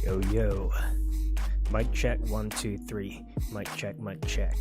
Yo, yo. Mic check, 1, 2, 3. Mic check, mic check.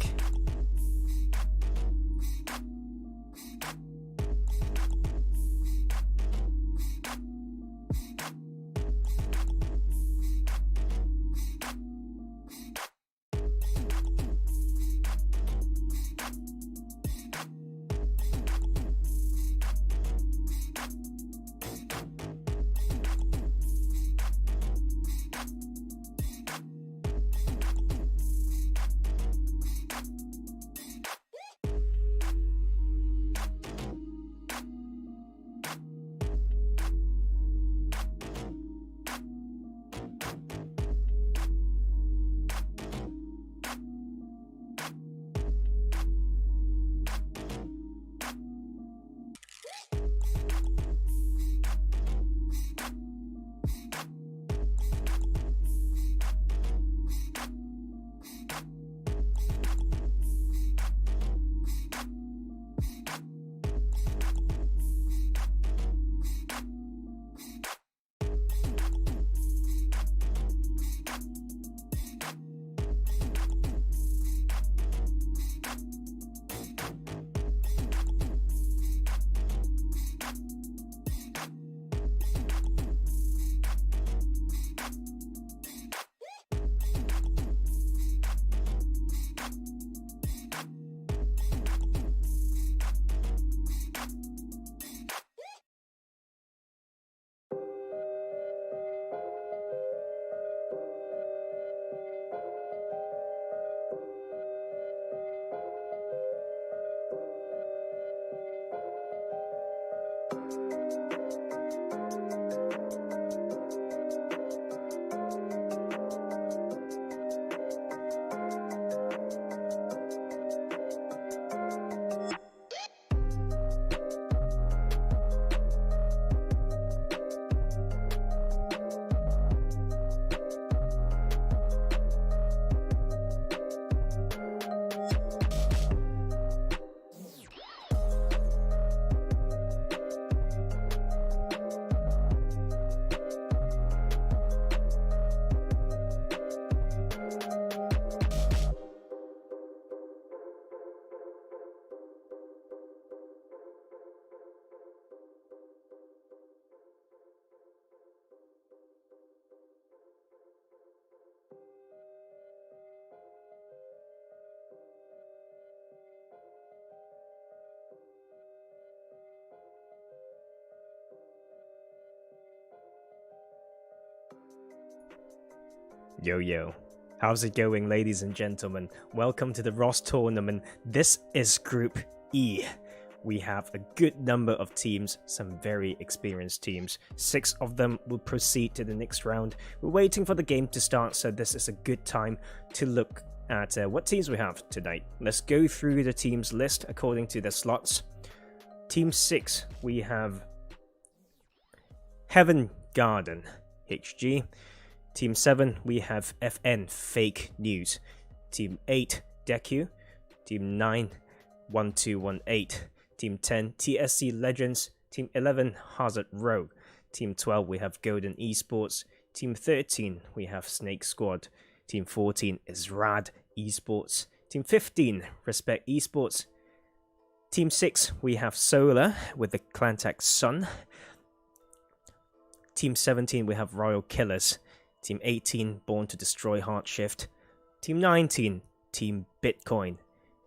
Yo, yo. How's it going, ladies and gentlemen? Welcome to the Roz Tournament. This is Group E. We have a good number of teams, some very experienced teams. 6 of them will proceed to the next round. We're waiting for the game to start, so this is a good time to look at what teams we have tonight. Let's go through the teams list according to the slots. Team 6, we have HeavenGarden, HG. Team 7, we have FN, Fake News. Team 8, DEQUE. Team 9, 1218. Team 10, TSC Legends. Team 11, Hazard Rogue. Team 12, we have RAAD E-Sports. Team 13, we have SNAKEsquad. Team 14 is RAAD E-Sports. Team 15, ReXpect eSports. Team 6, we have Solar with the Clantac Sun. Team 17, we have Royal Killers. Team 18, Born to Destroy HardShift. Team 19, Team Bitcoin.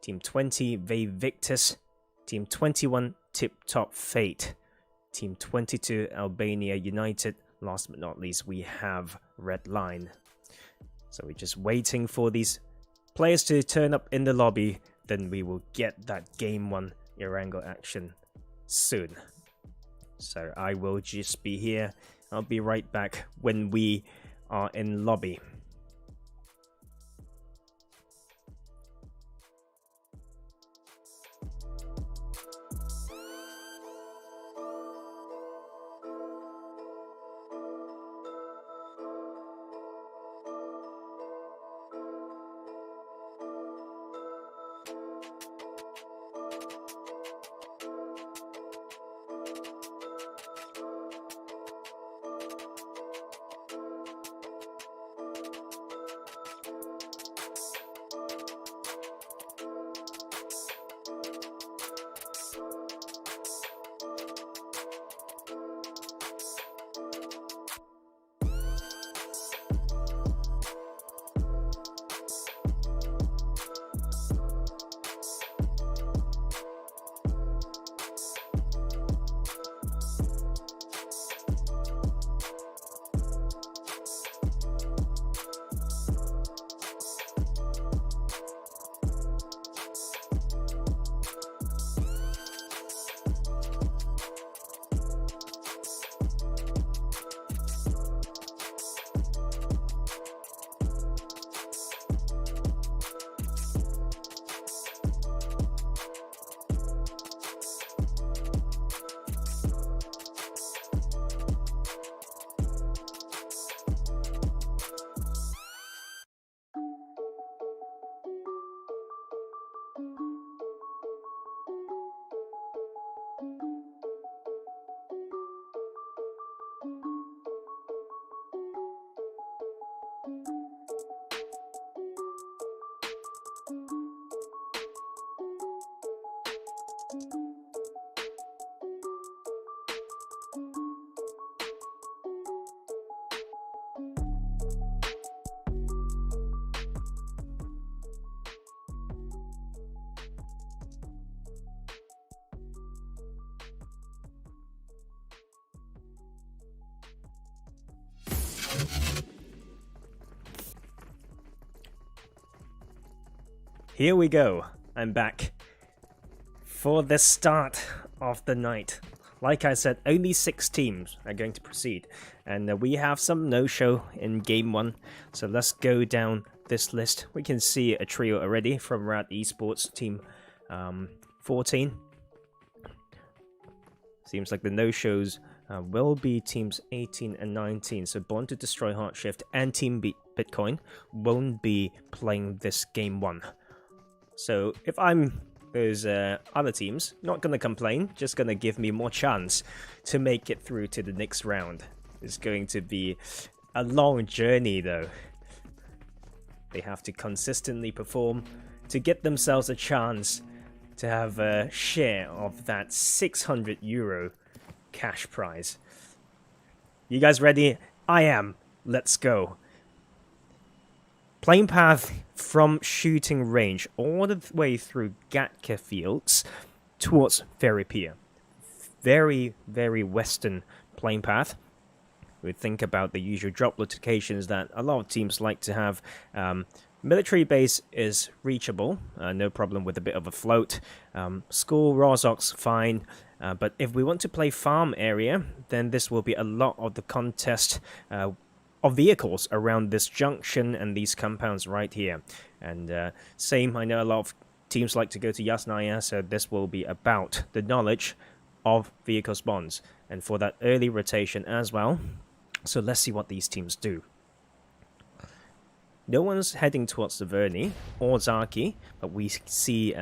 Team 20, VICTIS. Team 21, Tip Top Fate. Team 22, Albania United. Last but not least, we have Redline. So we're just waiting for these players to turn up in the lobby. Then we will get that Game 1 Erangel action soon. So I will just be here. I'll be right back when we are in lobby. Here we go. I'm back for the start of the night. Like I said, only 6 teams are going to proceed, and we have some no-show in game 1. So let's go down this list. We can see a trio already from RAAD E-Sports, team 14. Seems like the no-shows will be teams 18 and 19. So Born to Destroy, HardShift, and Team Bitcoin won't be playing this game 1. So if I'm those other teams, not going to complain, just going to give me more chance to make it through to the next round. It's going to be a long journey though. They have to consistently perform to get themselves a chance to have a share of that €600 cash prize. You guys ready? I am. Let's go. Playing path from shooting range all the way through DEQUE fields towards Ferry Pier. Very, very western playing path. We think about the usual drop locations that a lot of teams like to have. Military base is reachable, no problem with a bit of a float. School, Rozok's fine. But if we want to play farm area, then this will be a lot of the contest of vehicles around this junction and these compounds right here. And same, I know a lot of teams like to go to Yasnaya, so this will be about the knowledge of vehicle spawns and for that early rotation as well. So let's see what these teams do. No one's heading towards the Verni or Zaki, but we see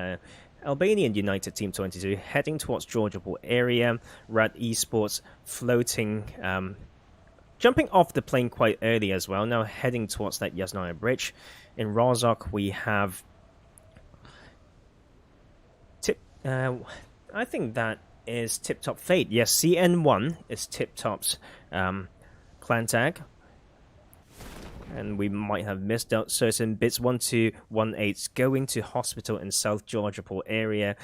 Albania United Team 22 heading towards Georgiaport area. RAAD E-Sports floating, jumping off the plane quite early as well, now heading towards that Yasnaya bridge. In Rozok we have I think that is Tip Top Fate. Yes, CN1 is Tip Top's clan tag. And we might have missed out certain bits. 1218 going to hospital in South Georgiaport area,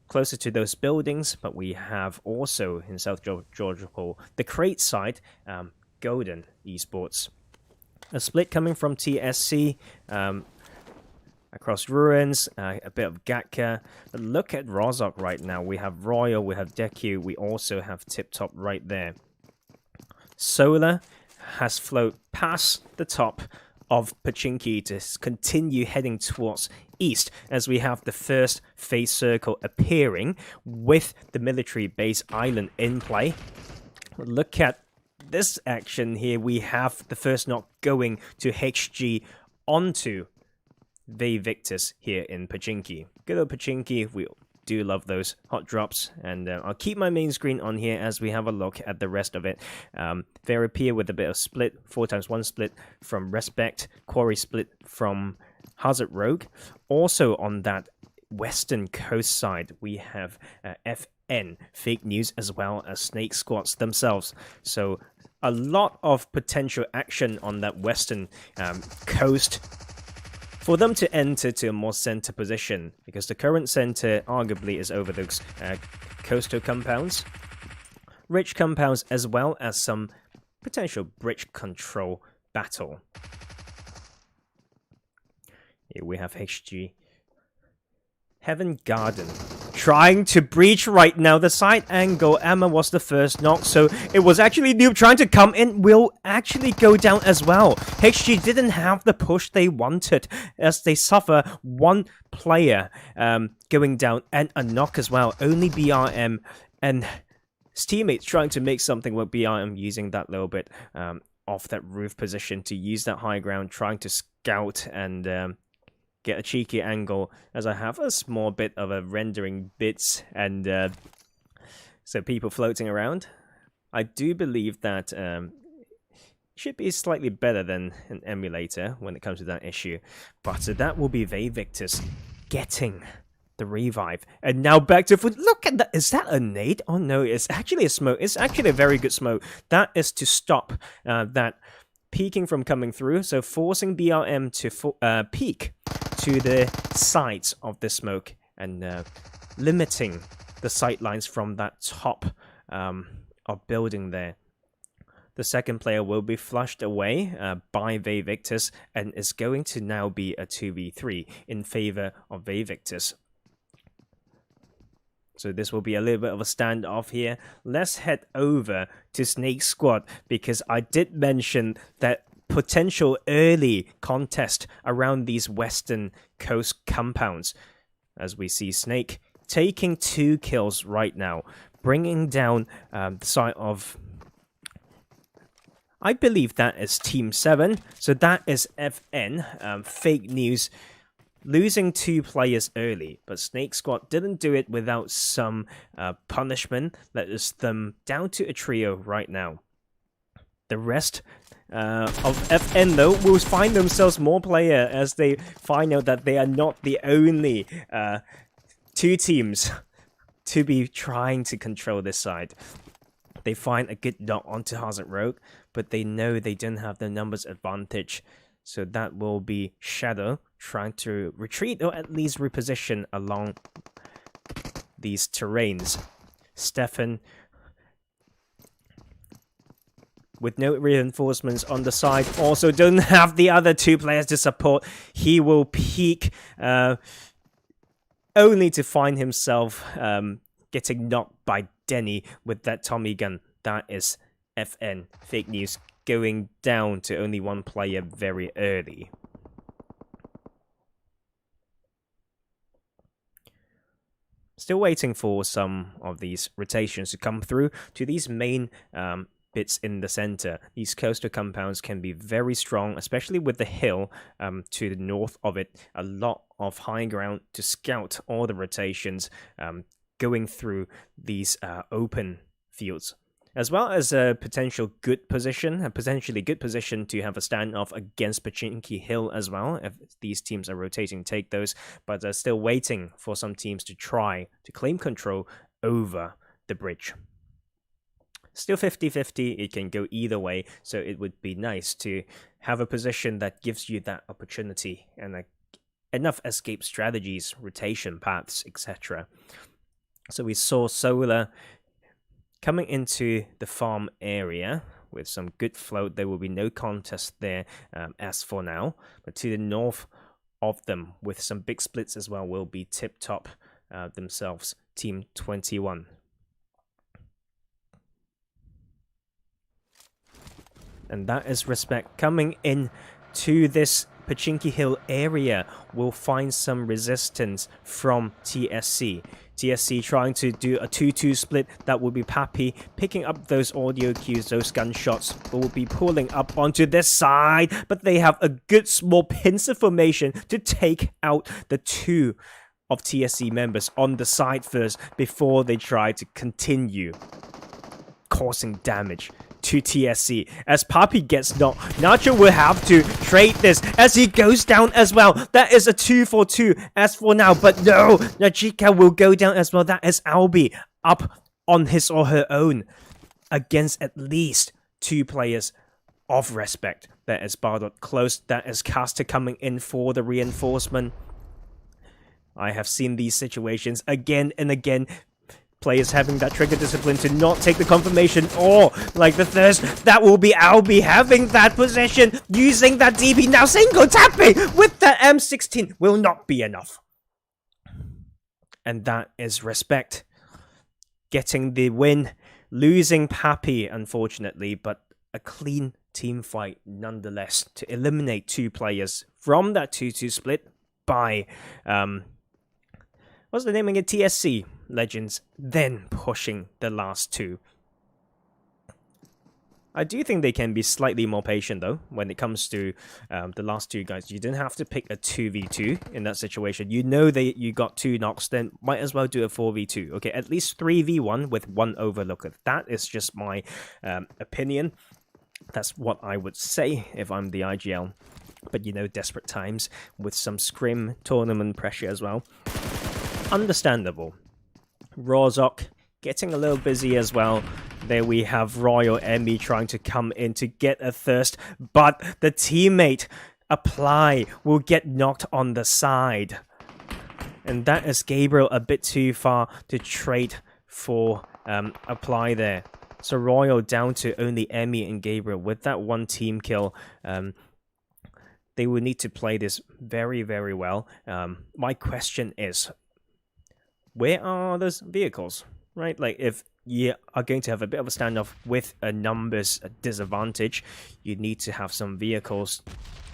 closer to those buildings. But we have also in South Georgiaport the crate side, Golden eSports. A split coming from TSC across ruins, a bit of DEQUE. But look at Rozok right now. We have Royal, we have DEQUE, we also have Tip Top right there. Solar has flowed past the top of Pachinki to continue heading towards east as we have the first phase circle appearing with the military base island in play. Look at this action here. We have the first knock going to HG onto VICTIS here in Pachinki. Good old Pachinki. We do love those hot drops, and I'll keep my main screen on here as we have a look at the rest of it. Ferry Pier with a bit of split, 4x1 split from ReXpect, Quarry split from Hazard Rogue. Also on that western coast side, we have FN, Fake News, as well as SNAKEsquads themselves. So a lot of potential action on that western coast for them to enter to a more center position, because the current center arguably is over those coastal compounds, rich compounds, as well as some potential bridge control battle. Here we have HG HeavenGarden trying to breach right now. The side angle, Emma was the first knock, so it was actually Noob trying to come in, will actually go down as well. HG didn't have the push they wanted as they suffer one player going down and a knock as well. Only BRM and his teammates trying to make something with BRM using that little bit off that roof position to use that high ground, trying to scout and get a cheeky angle, as I have a small bit of a rendering bits and so people floating around. I do believe that should be slightly better than an emulator when it comes to that issue, but that will be VICTIS getting the revive. And now back to foot. Look at that. Is that a nade? Oh no, it's actually a smoke. It's actually a very good smoke. That is to stop that peeking from coming through. So forcing BRM to peek to the sides of the smoke and limiting the sight lines from that top of building there. The second player will be flushed away by VICTIS and is going to now be a 2v3 in favor of VICTIS. So this will be a little bit of a standoff here. Let's head over to SNAKEsquad because I did mention that potential early contest around these western coast compounds. As we see Snake taking 2 kills right now, bringing down the side of... I believe that is Team 7, so that is FN, fake news, losing 2 players early, but SNAKEsquad didn't do it without some punishment. That is them down to a trio right now. The rest of FN, though, will find themselves more player as they find out that they are not the only 2 teams to be trying to control this side. They find a good knock onto Hazard Rogue, but they know they don't have the numbers advantage. So that will be Shadow trying to retreat or at least reposition along these terrains. Stefan, with no reinforcements on the side, also don't have the other 2 players to support. He will peek only to find himself getting knocked by Denny with that Tommy gun. That is FN. Fake news going down to only 1 player very early. Still waiting for some of these rotations to come through to these main bits in the center. These coastal compounds can be very strong, especially with the hill to the north of it. A lot of high ground to scout all the rotations going through these open fields, as well as a potentially good position to have a standoff against Pachinki Hill as well, if these teams are rotating, take those, but are still waiting for some teams to try to claim control over the bridge. Still 50-50, it can go either way, so it would be nice to have a position that gives you that opportunity and enough escape strategies, rotation paths, etc. So we saw Solar coming into the farm area with some good float. There will be no contest there as for now. But to the north of them, with some big splits as well, will be Tip Top themselves, Team 21. And that is ReXpect coming in to this Pachinki Hill area. Will find some resistance from TSC. TSC trying to do a 2-2 split. That will be Pappy picking up those audio cues, those gunshots. Will be pulling up onto this side, but they have a good small pincer formation to take out the 2 of TSC members on the side first before they try to continue causing damage to TSC. As Papi gets knocked, Nacho will have to trade this as he goes down as well. That is a 2-for-2 as for now, but no, Najika will go down as well. That is Albi up on his or her own against at least 2 players of ReXpect. That is Bardot close. That is Caster coming in for the reinforcement. I have seen these situations again and again. Players having that trigger discipline to not take the confirmation, or like the thirst, that will be Albi having that possession, using that DP, now single tapping with the M16 will not be enough. And that is ReXpect getting the win, losing Pappy unfortunately, but a clean team fight nonetheless to eliminate 2 players from that 2-2 split by what's the name again? TSC Legends, then pushing the last 2. I do think they can be slightly more patient though when it comes to the last 2 guys. You didn't have to pick a 2v2 in that situation. You know that you got 2 knocks, then might as well do a 4v2. Okay, at least 3v1 with 1 overlooker. That is just my opinion. That's what I would say if I'm the IGL. But you know, desperate times with some scrim tournament pressure as well. understandable. Rozok getting a little busy as well. There we have Royal Emmy trying to come in to get a thirst, but the teammate, Apply, will get knocked on the side. And that is Gabriel a bit too far to trade for Apply there. So Royal down to only Emmy and Gabriel with that one team kill. They will need to play this very, very well. My question is, where are those vehicles? Right, like if you are going to have a bit of a standoff with a numbers disadvantage, you need to have some vehicles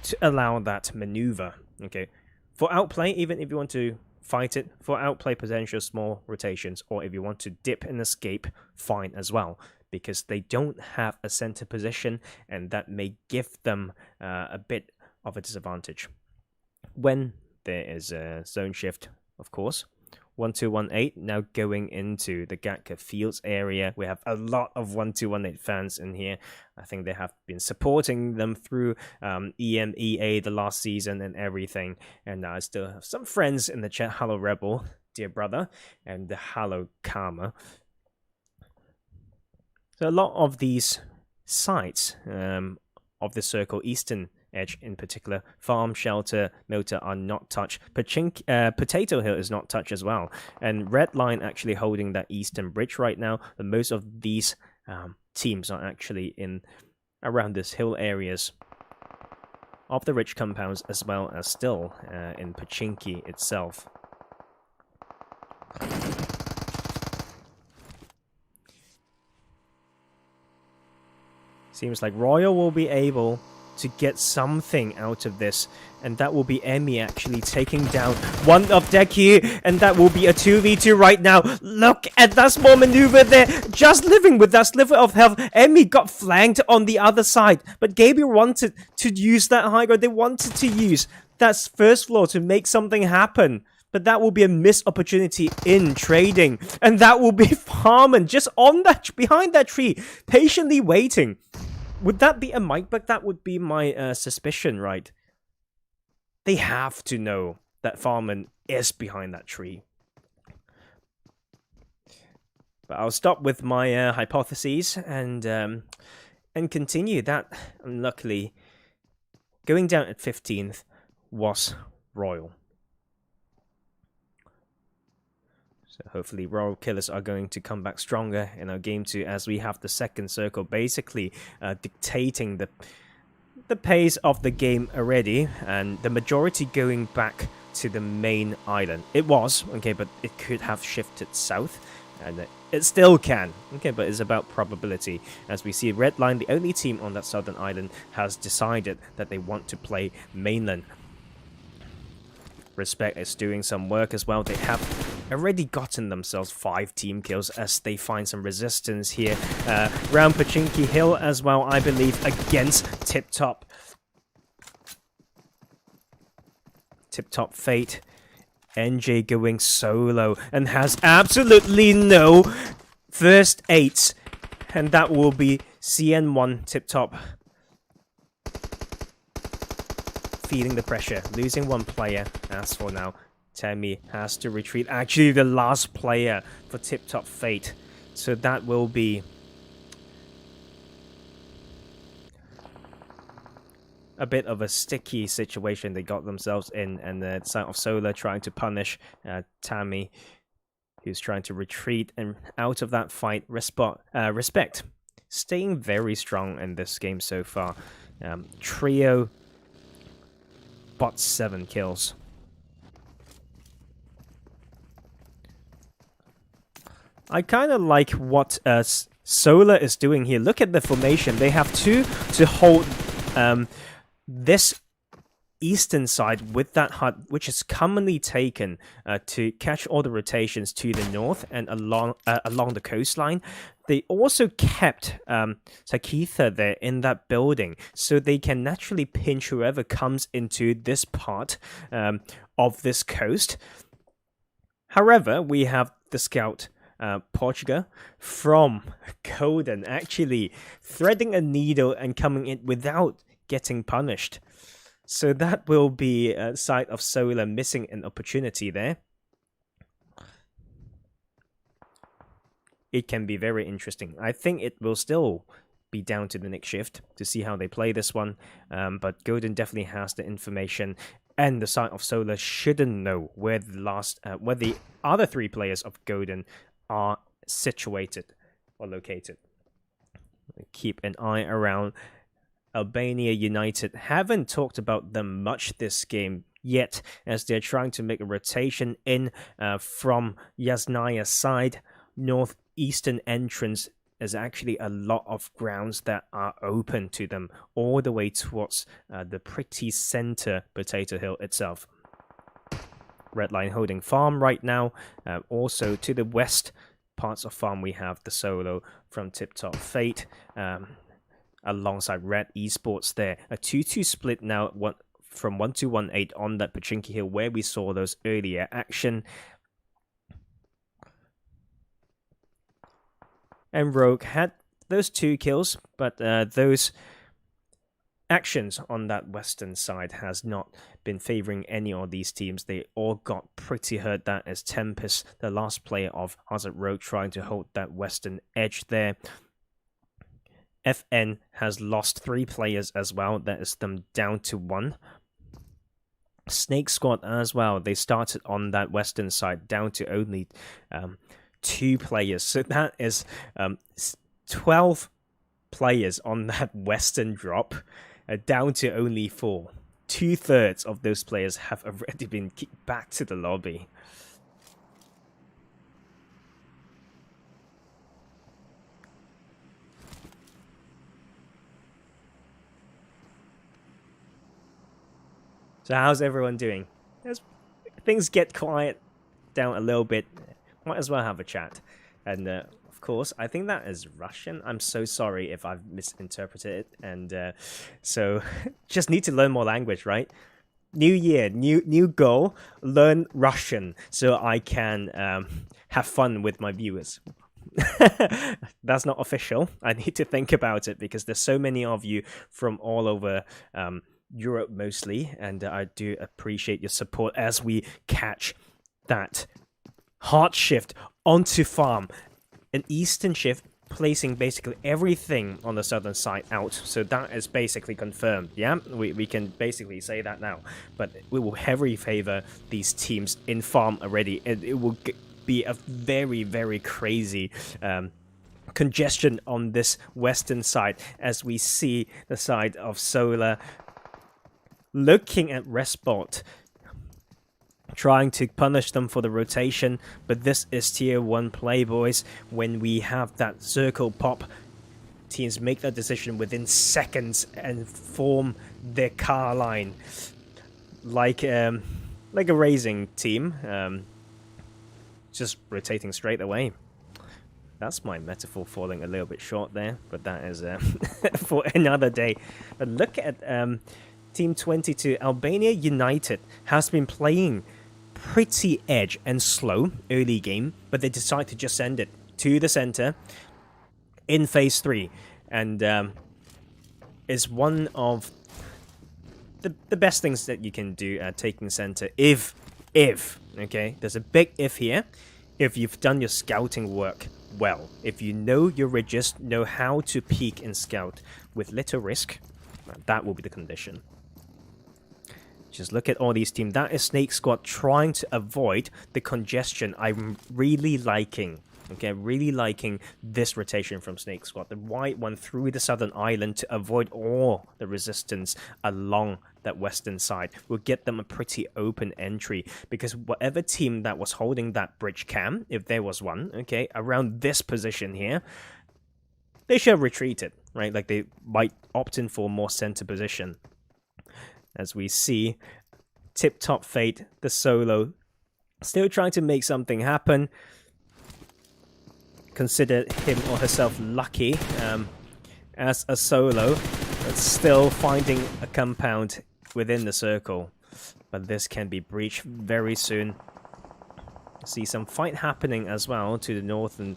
to allow that maneuver. Okay, for outplay, even if you want to fight it, for outplay potential small rotations, or if you want to dip and escape, fine as well, because they don't have a center position, and that may give them a bit of a disadvantage when there is a zone shift, of course. 1218 now going into the DEQUE Fields area. We have a lot of 1218 fans in here. I think they have been supporting them through EMEA the last season and everything. And I still have some friends in the chat. Hello Rebel, dear brother, and hello Karma. So a lot of these sites of the circle, Eastern Edge in particular, Farm, Shelter, Milta are not touched. Potato Hill is not touched as well. And Redline actually holding that Eastern Bridge right now. But most of these teams are actually in around this hill areas of the rich compounds, as well as still in Pachinki itself. Seems like Royal will be able to get something out of this, and that will be Emmy actually taking down one of DEQUE, and that will be a 2v2 right now. Look at that small maneuver there, just living with that sliver of health. Emmy got flanked on the other side, but Gabriel wanted to use that high ground. They wanted to use that first floor to make something happen, but that will be a missed opportunity in trading, and that will be Farman just on that, behind that tree, patiently waiting. Would that be a mic bug? That would be my suspicion, right? They have to know that Farman is behind that tree. But I'll stop with my hypotheses and continue that. And luckily, going down at 15th was Royal. So hopefully Royal Killers are going to come back stronger in our game 2, as we have the second circle basically dictating the pace of the game already, and the majority going back to the main island. It was, okay, but it could have shifted south, and it still can, okay, but it's about probability. As we see, Redline, the only team on that southern island, has decided that they want to play mainland. ReXpect is doing some work as well. They have already gotten themselves 5 team kills as they find some resistance here. Round Pachinki Hill as well, I believe, against Tip Top. Tip Top Fate. NJ going solo and has absolutely no first aids. And that will be CN1 Tip Top. Feeling the pressure, losing one player. As for now, Tammy has to retreat. Actually, the last player for Tip Top Fate. So that will be a bit of a sticky situation they got themselves in. And the side of Solar trying to punish Tammy, who's trying to retreat and out of that fight. ReXpect staying very strong in this game so far. Trio but 7 kills. I kind of like what Solar is doing here. Look at the formation. They have 2 to hold this eastern side with that hut, which is commonly taken to catch all the rotations to the north and along the coastline. They also kept Sakitha there in that building, so they can naturally pinch whoever comes into this part of this coast. However, we have the scout Portugal from Golden actually threading a needle and coming in without getting punished. So that will be a side of Solar missing an opportunity there. it can be very interesting. I think it will still be down to the next shift to see how they play this one, but Golden definitely has the information, and the side of Solar shouldn't know where where the other 3 players of Golden are situated or located. Keep an eye around Albania United. Haven't talked about them much this game yet, as they're trying to make a rotation in from Yasnaya's side. Northeastern entrance is actually a lot of grounds that are open to them, all the way towards the pretty center Potato Hill itself. Redline holding farm right now. Also to the west parts of farm, we have the solo from Tip Top Fate alongside RAAD E-Sports there. A 2-2 split now, from 1-1-8 on that Pachinki Hill where we saw those earlier action. And Rogue had those 2 kills, but those actions on that western side has not been favoring any of these teams. They all got pretty hurt. That is Tempest, the last player of Hazard Rogue, trying to hold that western edge there. FN has lost 3 players as well. That is them down to 1. SNAKEsquad as well. They started on that western side down to only 2 players. So that is 12 players on that western drop, down to only 4. 2/3 of those players have already been kicked back to the lobby. So how's everyone doing? As things get quiet down a little bit, might as well have a chat. And of course, I think that is Russian. I'm so sorry if I've misinterpreted it. And so just need to learn more language, right? New year, new goal, learn Russian so I can have fun with my viewers. That's not official. I need to think about it because there's so many of you from all over Europe mostly, and I do appreciate your support as we catch that HardShift onto farm. An eastern shift placing basically everything on the southern side out, so that is basically confirmed. Yeah, we can basically say that now, but we will heavily favor these teams in farm already, and it will be a very, very crazy congestion on this western side as we see the side of Solar looking at Respot, trying to punish them for the rotation, but this is tier 1 play, boys. When we have that circle pop, teams make that decision within seconds and form their car line like a racing team, just rotating straight away. That's my metaphor falling a little bit short there, but that is for another day. But look at Team 22, Albania United, has been playing pretty edge and slow early game, but they decide to just send it to the center in phase 3, and is one of the best things that you can do at taking center if, okay, there's a big if here, if you've done your scouting work well, if you know your ridges, know how to peek and scout with little risk, that will be the condition. Just look at all these teams. That is SNAKEsquad trying to avoid the congestion. I'm really liking, okay, really liking this rotation from SNAKEsquad. The white one through the southern island to avoid all the resistance along that western side will get them a pretty open entry, because whatever team that was holding that bridge cam, if there was one, okay, around this position here, they should have retreated, right? Like they might opt in for more center position. As we see, Tip Top Fate, the solo, still trying to make something happen. Consider him or herself lucky as a solo, but still finding a compound within the circle. But this can be breached very soon. See some fight happening as well to the northern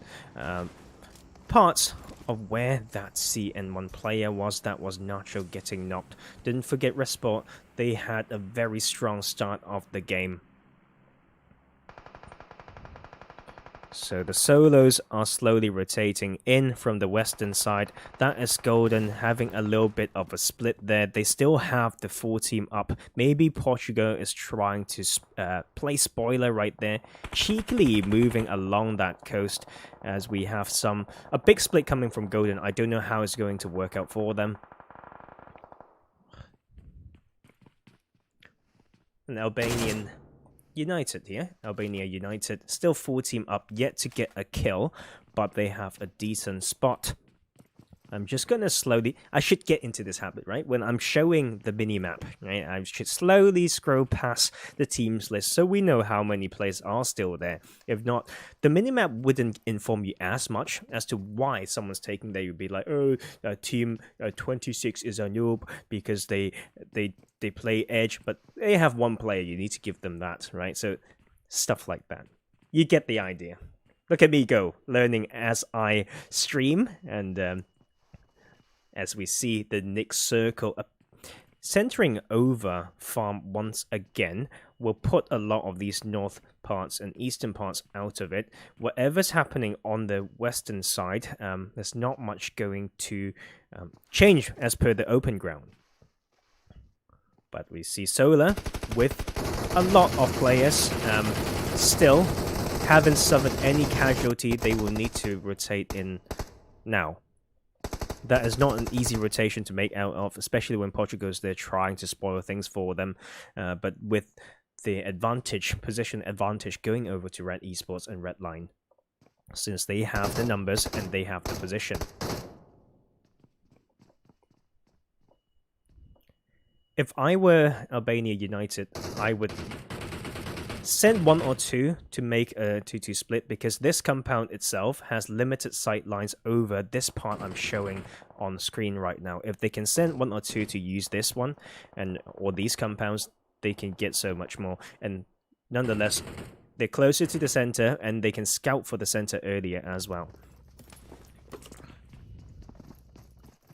parts of where that CN1 player was. That was Nacho getting knocked. Didn't forget Respot. They had a very strong start of the game. So the solos are slowly rotating in from the western side. That is Golden having a little bit of a split there. They still have the full team up. Maybe Portugal is trying to play spoiler right there, cheekily moving along that coast as we have a big split coming from Golden. I don't know how it's going to work out for them. An Albanian United here. Albania United still full team up, yet to get a kill, but they have a decent spot. I'm just gonna slowly... I should get into this habit, right? When I'm showing the minimap, right? I should slowly scroll past the teams list so we know how many players are still there. If not, the minimap wouldn't inform you as much as to why someone's taking there. You'd be like, oh, team 26 is a noob because they play Edge, but they have one player. You need to give them that, right? So stuff like that. You get the idea. Look at me go, learning as I stream, and as we see the next circle centering over farm once again, will put a lot of these north parts and eastern parts out of it. Whatever's happening on the western side, there's not much going to change as per the open ground. But we see Solar with a lot of players still haven't suffered any casualty. They will need to rotate in now. That is not an easy rotation to make out of, especially when Portugal's there trying to spoil things for them. But with the position advantage going over to RAAD E-Sports and Redline, since they have the numbers and they have the position. If I were Albania United, I would send 1 or 2 to make a 2-2 split, because this compound itself has limited sight lines over this part I'm showing on screen right now. If they can send 1 or 2 to use this one or these compounds, they can get so much more. And nonetheless, they're closer to the center and they can scout for the center earlier as well.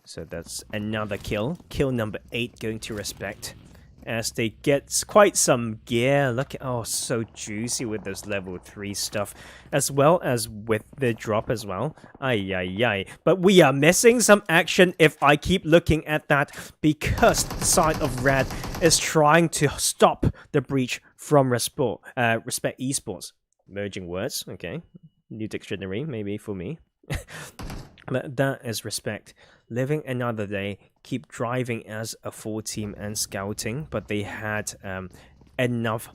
So that's another kill. Kill number 8 going to ReXpect. As they get quite some gear. Look at, oh, so juicy with this level 3 stuff. As well as with the drop as well. Ay. But we are missing some action if I keep looking at that, because the side of RAAD is trying to stop the breach from ReXpect eSports. Merging words, okay. New dictionary, maybe for me. But that is ReXpect. Living another day, keep driving as a full team and scouting, but they had enough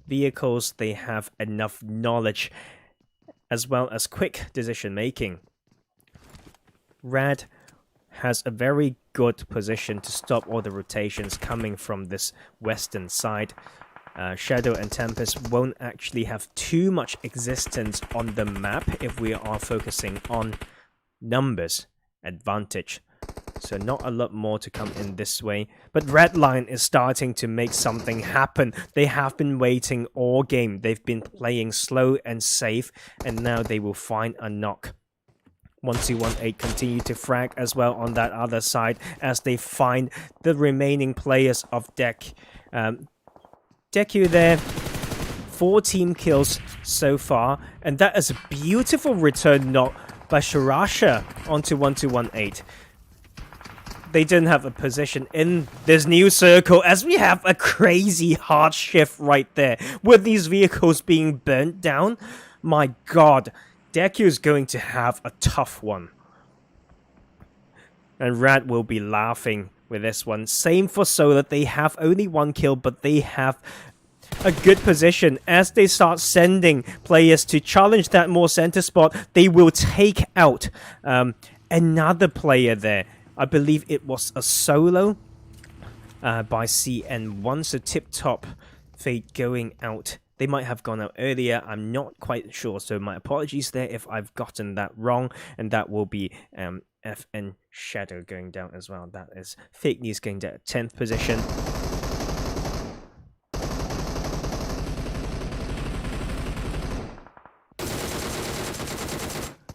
vehicles, they have enough knowledge, as well as quick decision making. RAAD has a very good position to stop all the rotations coming from this western side. Shadow and Tempest won't actually have too much existence on the map if we are focusing on numbers advantage. So not a lot more to come in this way. But Redline is starting to make something happen. They have been waiting all game. They've been playing slow and safe, and now they will find a knock. 1218 continue to frag as well on that other side as they find the remaining players of DEQUE. DEQUE there, 4 team kills so far, and that is a beautiful return knock by Sharasha onto 1218. They didn't have a position in this new circle, as we have a crazy HardShift right there. With these vehicles being burnt down, my god, DEQUE is going to have a tough one. And RAAD will be laughing with this one. Same for Solar, they have only 1 kill, but they have a good position. As they start sending players to challenge that more center spot, they will take out another player there. I believe it was a solo by CN1, so Tip Top Fate going out. They might have gone out earlier, I'm not quite sure, so my apologies there if I've gotten that wrong, and that will be FN Shadow going down as well. That is Fake News going down at 10th position.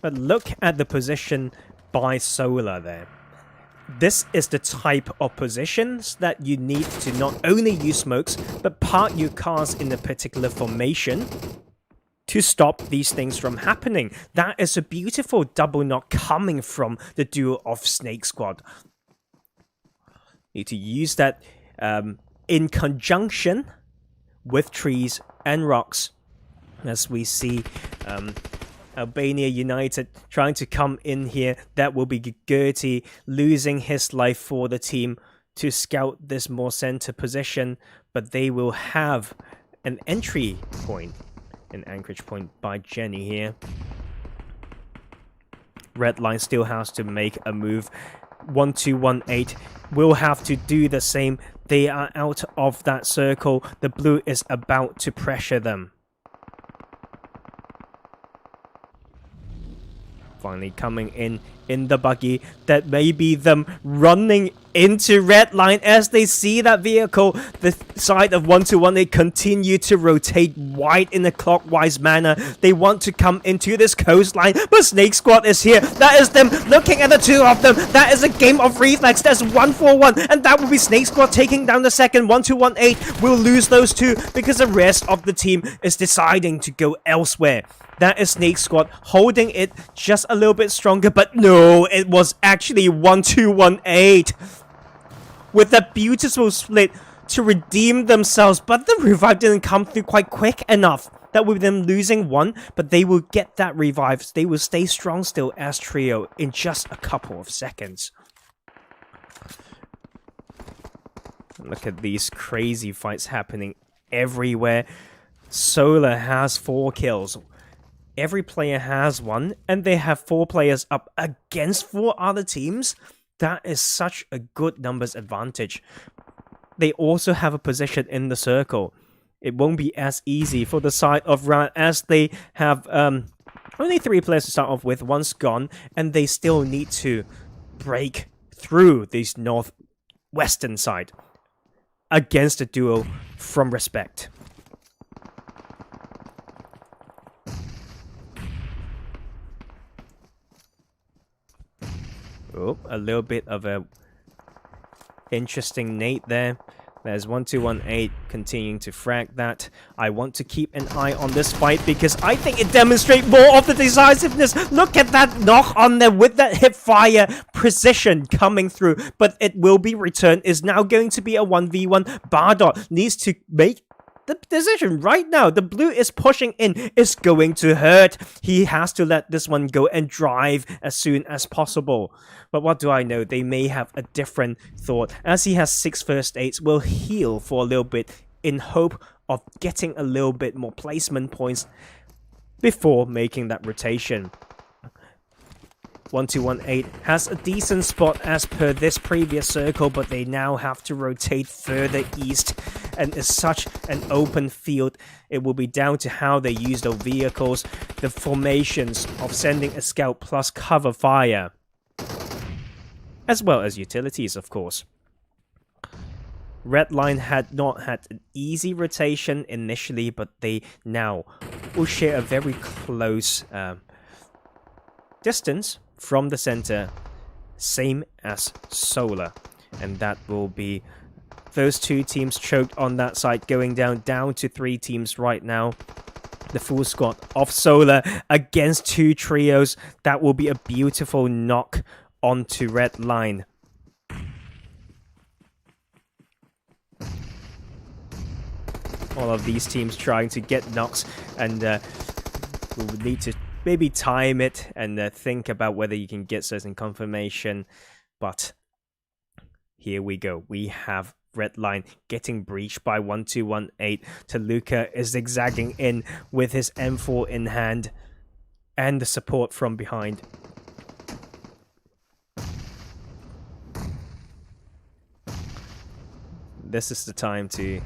But look at the position by Solar there. This is the type of positions that you need to not only use smokes, but park your cars in a particular formation to stop these things from happening. That is a beautiful double knock coming from the duo of SNAKEsquad. Need to use that in conjunction with trees and rocks, as we see Albania United trying to come in here. That will be Gertie losing his life for the team to scout this more center position, but they will have an entry point, an anchorage point by Jenny here. Redline still has to make a move. 1218 will have to do the same. They are out of that circle. The blue is about to pressure them. Finally coming in the buggy. That may be them running into Redline as they see that vehicle. The side of 1218, they continue to rotate wide in a clockwise manner. They want to come into this coastline, but SNAKEsquad is here. That is them looking at the two of them. That is a game of reflex. That's 1-4-1, and that will be SNAKEsquad taking down the second. 1218 will lose those two because the rest of the team is deciding to go elsewhere. That is SNAKEsquad holding it just a little bit stronger, but no, it was actually 1218 with a beautiful split to redeem themselves, but the revive didn't come through quite quick enough. That with them losing one, but they will get that revive. They will stay strong still as trio in just a couple of seconds. Look at these crazy fights happening everywhere. Solar has 4 kills. Every player has one, and they have 4 players up against 4 other teams. That is such a good numbers advantage. They also have a position in the circle. It won't be as easy for the side of RAAD as they have only 3 players to start off with. One's gone, and they still need to break through this northwestern side against a duo from ReXpect. Oh, a little bit of a interesting nade there. There's 1218 continuing to frag that. I want to keep an eye on this fight because I think it demonstrates more of the decisiveness. Look at that knock on there with that hip fire precision coming through. But it will be returned. Is now going to be a 1v1. Bardot needs to make the decision right now. The blue is pushing in. It's going to hurt. He has to let this one go and drive as soon as possible. But what do I know? They may have a different thought. As he has 6 first aids, will heal for a little bit in hope of getting a little bit more placement points before making that rotation. 1218 has a decent spot as per this previous circle, but they now have to rotate further east, and it's such an open field. It will be down to how they use those vehicles, the formations of sending a scout plus cover fire, as well as utilities, of course. Redline had not had an easy rotation initially, but they now will share a very close distance from the center, same as Solar, and that will be those 2 teams choked on that side, going down to 3 teams right now. The full squad of Solar against 2 trios. That will be a beautiful knock onto Redline. All of these teams trying to get knocks, and we will need to maybe time it and think about whether you can get certain confirmation. But here we go. We have Redline getting breached by 1218. Toluca is zigzagging in with his M4 in hand and the support from behind. This is the time to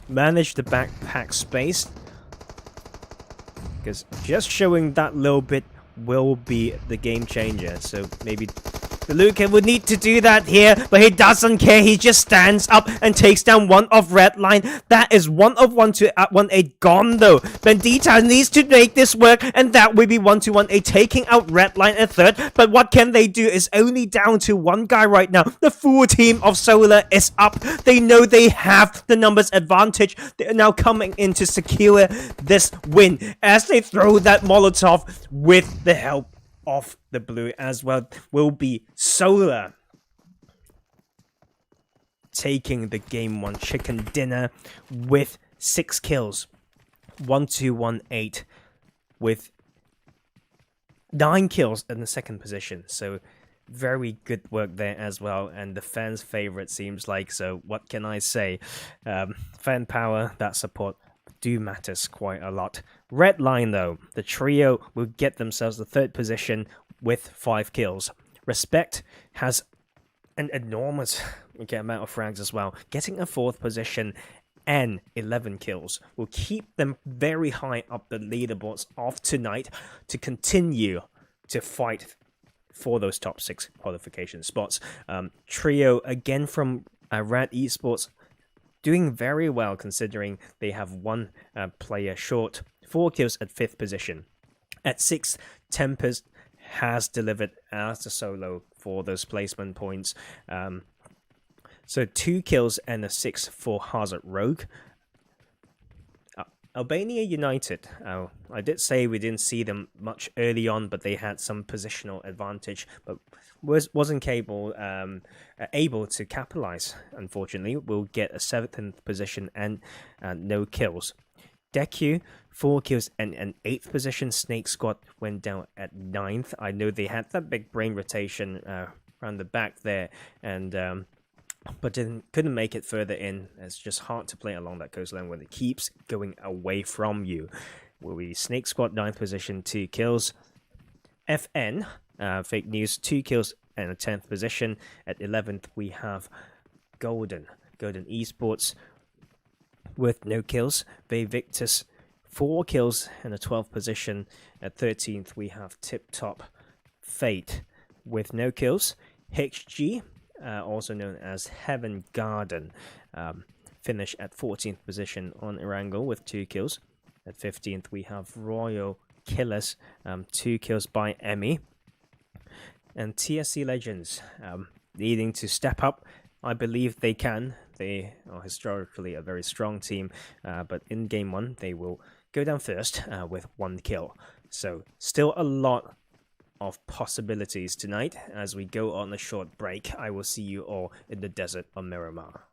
manage the backpack space, because just showing that little bit will be the game changer. So maybe Luca would need to do that here, but he doesn't care. He just stands up and takes down one of Redline. That is 1-of-1 to 1-8 gone though. Bendita needs to make this work, and that will be 1-1-8 taking out Redline at third. But what can they do? It's only down to one guy right now. The full team of Solar is up. They know they have the numbers advantage. They are now coming in to secure this win as they throw that Molotov with the help of the blue as well. Will be Solar taking the game 1 chicken dinner with 6 kills. 1-2-1-8 with 9 kills in the second position. So very good work there as well, and the fans' favorite seems like. So what can I say? Fan power, that support do matters quite a lot. Redline though, the trio will get themselves the 3rd position with 5 kills. ReXpect has an enormous amount of frags as well, getting a 4th position and 11 kills will keep them very high up the leaderboards of tonight to continue to fight for those top 6 qualification spots. Trio again from RAAD E-Sports doing very well considering they have 1 player short. 4 kills at 5th position. At 6th, Tempest has delivered as a solo for those placement points. So 2 kills and a 6 for Hazard Rogue. Albania United. I did say we didn't see them much early on, but they had some positional advantage, but wasn't able to capitalize. Unfortunately, we'll get a 7th position and no kills. DEQUE, 4 kills and an 8th position. SNAKEsquad went down at 9th. I know they had that big brain rotation around the back there, and but couldn't make it further in. It's just hard to play along that coastline when it keeps going away from you. Will be SNAKEsquad 9th position, 2 kills. FN, fake news, 2 kills and a 10th position. At 11th we have Golden eSports with no kills. VICTIS, 4 kills and a 12th position. At 13th we have Tip Top Fate with no kills. HG, also known as HeavenGarden, finish at 14th position on Erangel with 2 kills. At 15th we have Royal Killers, 2 kills by Emmy. And TSC Legends needing to step up. I believe they can. They are historically a very strong team, but in game 1 they will go down first with 1 kill. So still a lot of possibilities tonight. As we go on a short break, I will see you all in the desert of Miramar.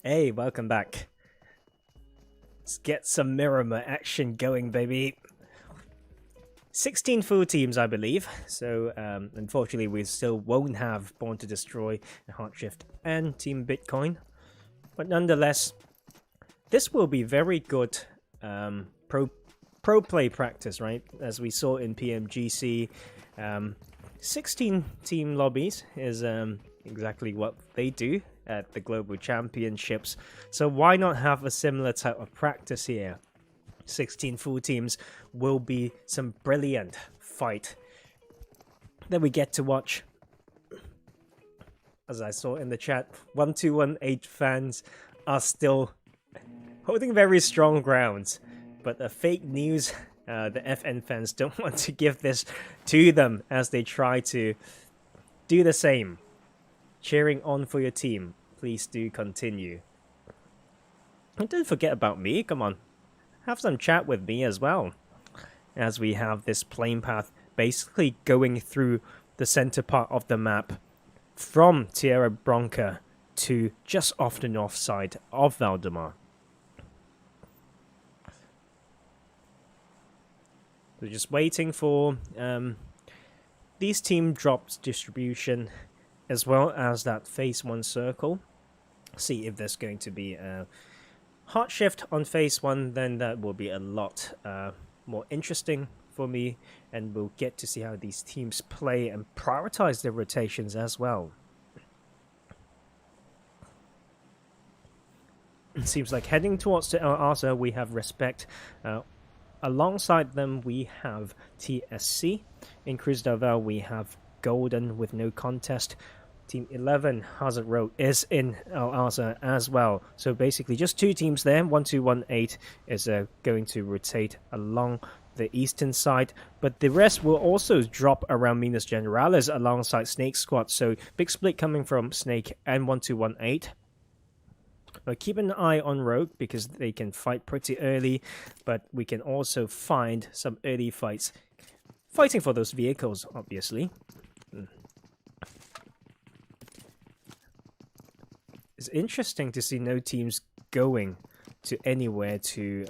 Hey, welcome back. Let's get some Miramar action going, baby. 16 full teams, I believe. So, unfortunately, we still won't have Born to Destroy, HardShift, and Team Bitcoin. But nonetheless, this will be very good pro play practice, right? As we saw in PMGC, 16 team lobbies is exactly what they do at the Global Championships. So why not have a similar type of practice here? 16 full teams will be some brilliant fight that we get to watch. As I saw in the chat, 1218 fans are still holding very strong grounds, but the fake news, the FN fans don't want to give this to them as they try to do the same. Cheering on for your team. Please do continue. And don't forget about me, come on. Have some chat with me as well. As we have this plane path basically going through the center part of the map from Tierra Bronca to just off the north side of Valdemar. We're just waiting for these team drops distribution as well as that phase 1 circle. See if there's going to be a HardShift on phase 1, then that will be a lot more interesting for me, and we'll get to see how these teams play and prioritize their rotations as well. It seems like heading towards the Arthur, we have ReXpect. Alongside them, we have TSC. In Cruz del Val, we have Golden with no contest. Team 11, Hazard Road, is in Al Arza as well. So basically just two teams there. 1218 is going to rotate along the eastern side. But the rest will also drop around Minas Generales alongside SNAKEsquad. So big split coming from Snake and 1218. But keep an eye on Rogue because they can fight pretty early. But we can also find some early fights. Fighting for those vehicles, obviously. It's interesting to see no teams going to anywhere to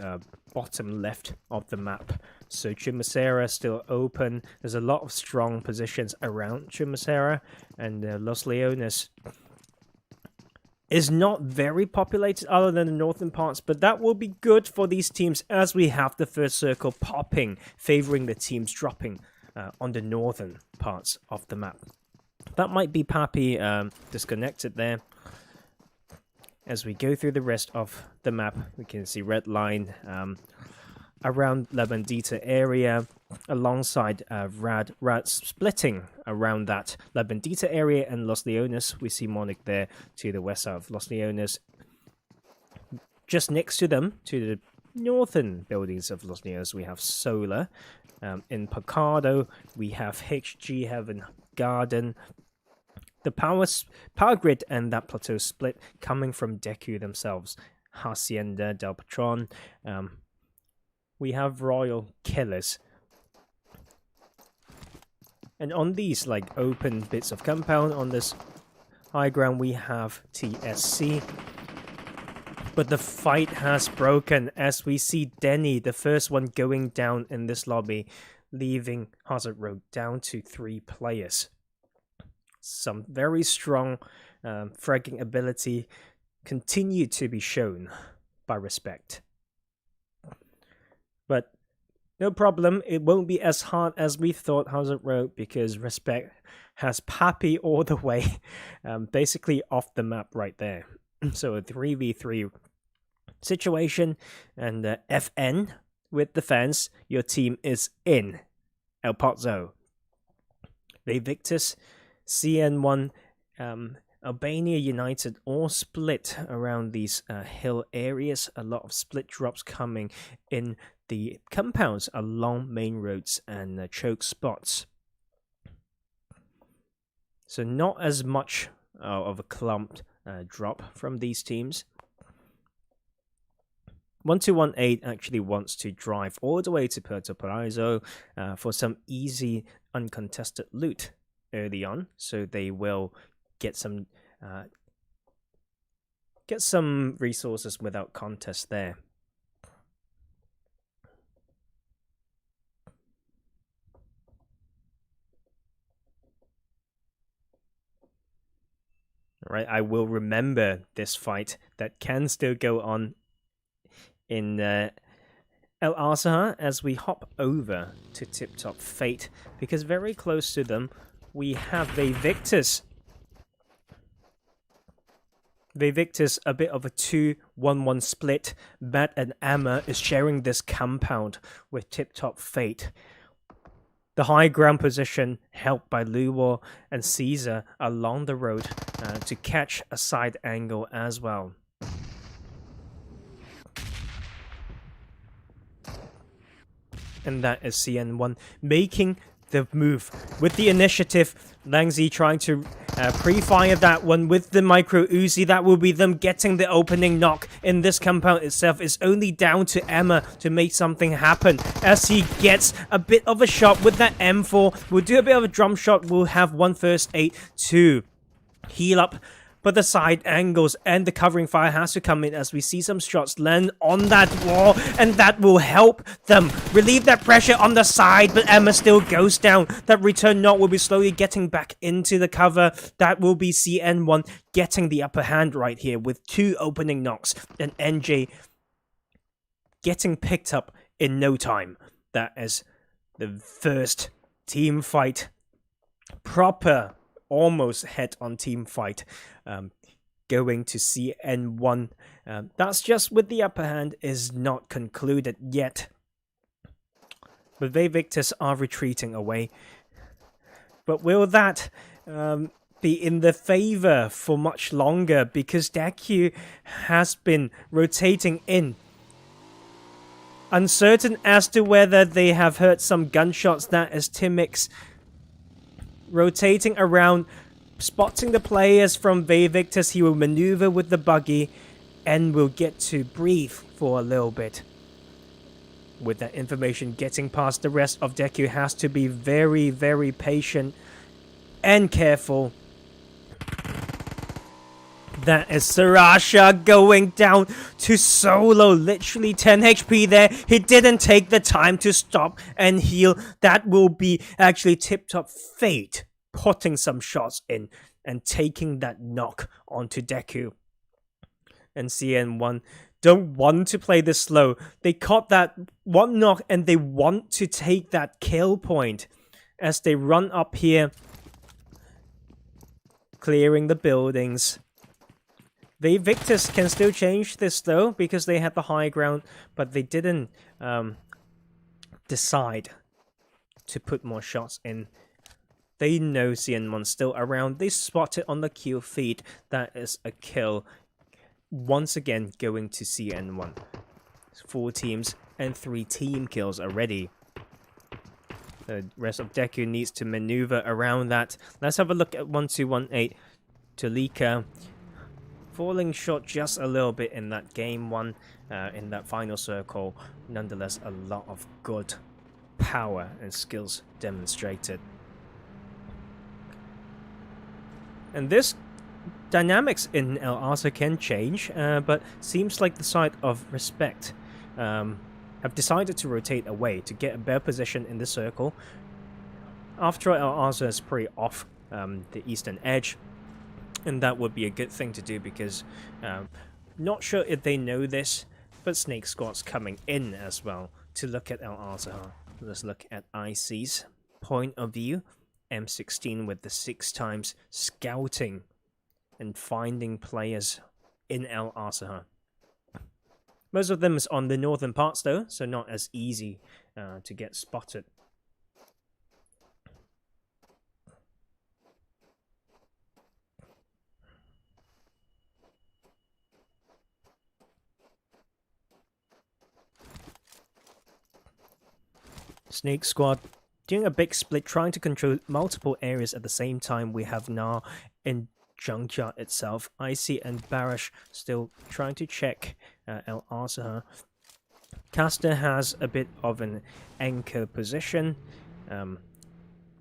bottom left of the map. So Chumacera still open. There's a lot of strong positions around Chumacera, and Los Leones is not very populated other than the northern parts, but that will be good for these teams as we have the first circle popping, favoring the teams dropping on the northern parts of the map. That might be Pappy disconnected there. As we go through the rest of the map, we can see Redline around La Bandita area, alongside RAAD splitting around that La Bandita area and Los Leones. We see Monic there to the west of Los Leones. Just next to them, to the northern buildings of Los Leones, we have Solar. In Picado, we have HG HeavenGarden. The power grid and that plateau split coming from DEQUE themselves. Hacienda del Patron. We have Royal Killers. And on these like open bits of compound on this high ground, we have TSC. But the fight has broken as we see Denny, the first one going down in this lobby, leaving Hazard Road down to 3 players. Some very strong fragging ability continue to be shown by ReXpect. But no problem, it won't be as hard as we thought Hazard Road because ReXpect has Pappy all the way basically off the map right there. So a 3v3 situation, and FN with the fans, your team is in El Pozo. VICTIS, CN1, Albania United all split around these hill areas. A lot of split drops coming in the compounds along main roads and choke spots. So not as much of a clumped drop from these teams. 1218 actually wants to drive all the way to Puerto Paraíso for some easy uncontested loot early on, so they will get some get some resources without contest there. Right, I will remember this fight that can still go on in El Asaha as we hop over to Tip Top Fate, because very close to them we have VICTIS. VICTIS, a bit of a 2-1-1 split. Bat and Amma is sharing this compound with Tip Top Fate. The high ground position helped by Luo and Caesar along the road to catch a side angle as well. And that is CN1 making the move with the initiative. Langzi trying to pre-fire that one with the micro Uzi. That will be them getting the opening knock in this compound itself. It's only down to Emma to make something happen as he gets a bit of a shot with that M4. We'll do a bit of a drum shot. We'll have one first aid to heal up. But the side angles and the covering fire has to come in as we see some shots land on that wall, and that will help them relieve that pressure on the side. But Emma still goes down. That return knock will be slowly getting back into the cover. That will be CN1 getting the upper hand right here with 2 opening knocks, and NJ getting picked up in no time. That is the first team fight, proper almost head-on team fight, going to CN1. That's just with the upper hand is not concluded yet. But VICTIS are retreating away. But will that be in their favor for much longer? Because DEQUE has been rotating in. Uncertain as to whether they have heard some gunshots. That is Timix rotating around, spotting the players from VICTIS. He will maneuver with the buggy and will get to breathe for a little bit. With that information getting past, the rest of DEQUE has to be very, very patient and careful. That is Sarasha going down to solo. Literally 10 HP there. He didn't take the time to stop and heal. That will be actually Tip Top Fate putting some shots in and taking that knock onto DEQUE. And CN1 don't want to play this slow. They caught that one knock and they want to take that kill point as they run up here, clearing the buildings. VICTIS can still change this though, because they had the high ground, but they didn't decide to put more shots in. They know CN1's still around. They spot it on the kill feed. That is a kill. Once again going to CN1. 4 teams and 3 team kills already. The rest of DEQUE needs to maneuver around that. Let's have a look at 1218. Tulika falling short just a little bit in that game 1, in that final circle. Nonetheless, a lot of good power and skills demonstrated. And this dynamics in El Asa can change, but seems like the side of ReXpect have decided to rotate away to get a better position in the circle. After all, El Asa is pretty off the eastern edge. And that would be a good thing to do because not sure if they know this, but SNAKEsquad's coming in as well to look at El Asaha. Let's look at IC's point of view. M16 with the 6 times scouting and finding players in El Asaha. Most of them is on the northern parts though, so not as easy to get spotted. SNAKEsquad doing a big split, trying to control multiple areas at the same time. We have Na in Junkyard itself. Icy and Barash still trying to check El Asaha. Caster has a bit of an anchor position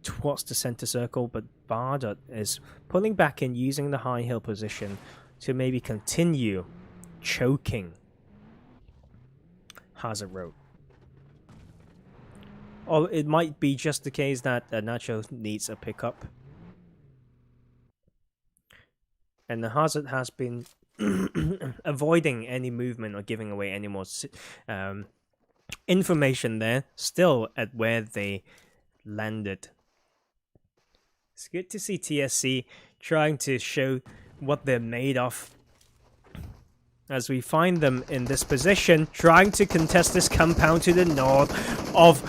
towards the center circle, but Bardot is pulling back in using the high hill position to maybe continue choking Hazard Road. Or it might be just the case that Nacho needs a pickup. And the Hazard has been avoiding any movement or giving away any more information there, still at where they landed. It's good to see TSC trying to show what they're made of. As we find them in this position, trying to contest this compound to the north of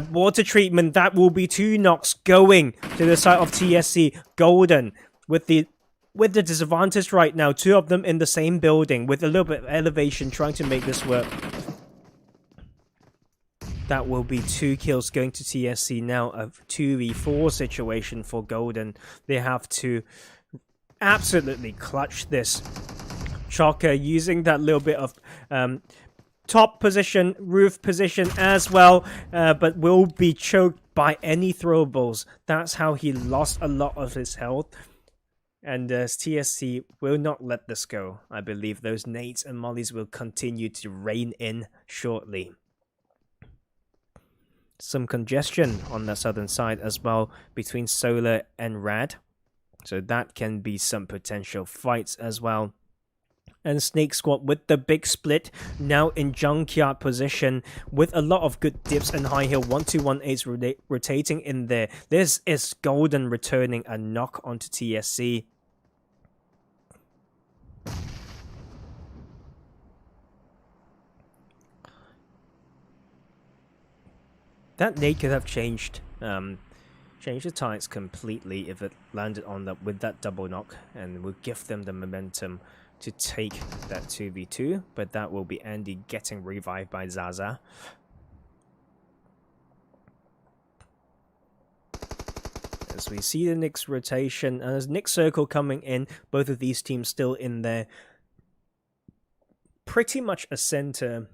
water treatment. That will be 2 knocks going to the side of TSC. Golden with the disadvantage right now. 2 of them in the same building with a little bit of elevation, trying to make this work. That will be 2 kills going to TSC now. A 2v4 situation for Golden. They have to absolutely clutch this. Chocker using that little bit of top position, roof position as well, but will be choked by any throwables. That's how he lost a lot of his health. And TSC will not let this go. I believe those nades and mollies will continue to rain in shortly. Some congestion on the southern side as well between Solar and RAAD. So that can be some potential fights as well. And SNAKEsquad with the big split, now in junkyard position with a lot of good dips and high hill. 1-2-1-8s rotating in there. This is Golden returning a knock onto TSC. That nade could have changed the tides completely if it landed on that with that double knock, and will give them the momentum to take that 2v2, but that will be Andy getting revived by Zaza. As we see the next rotation, and as next circle coming in, both of these teams still in there. Pretty much a center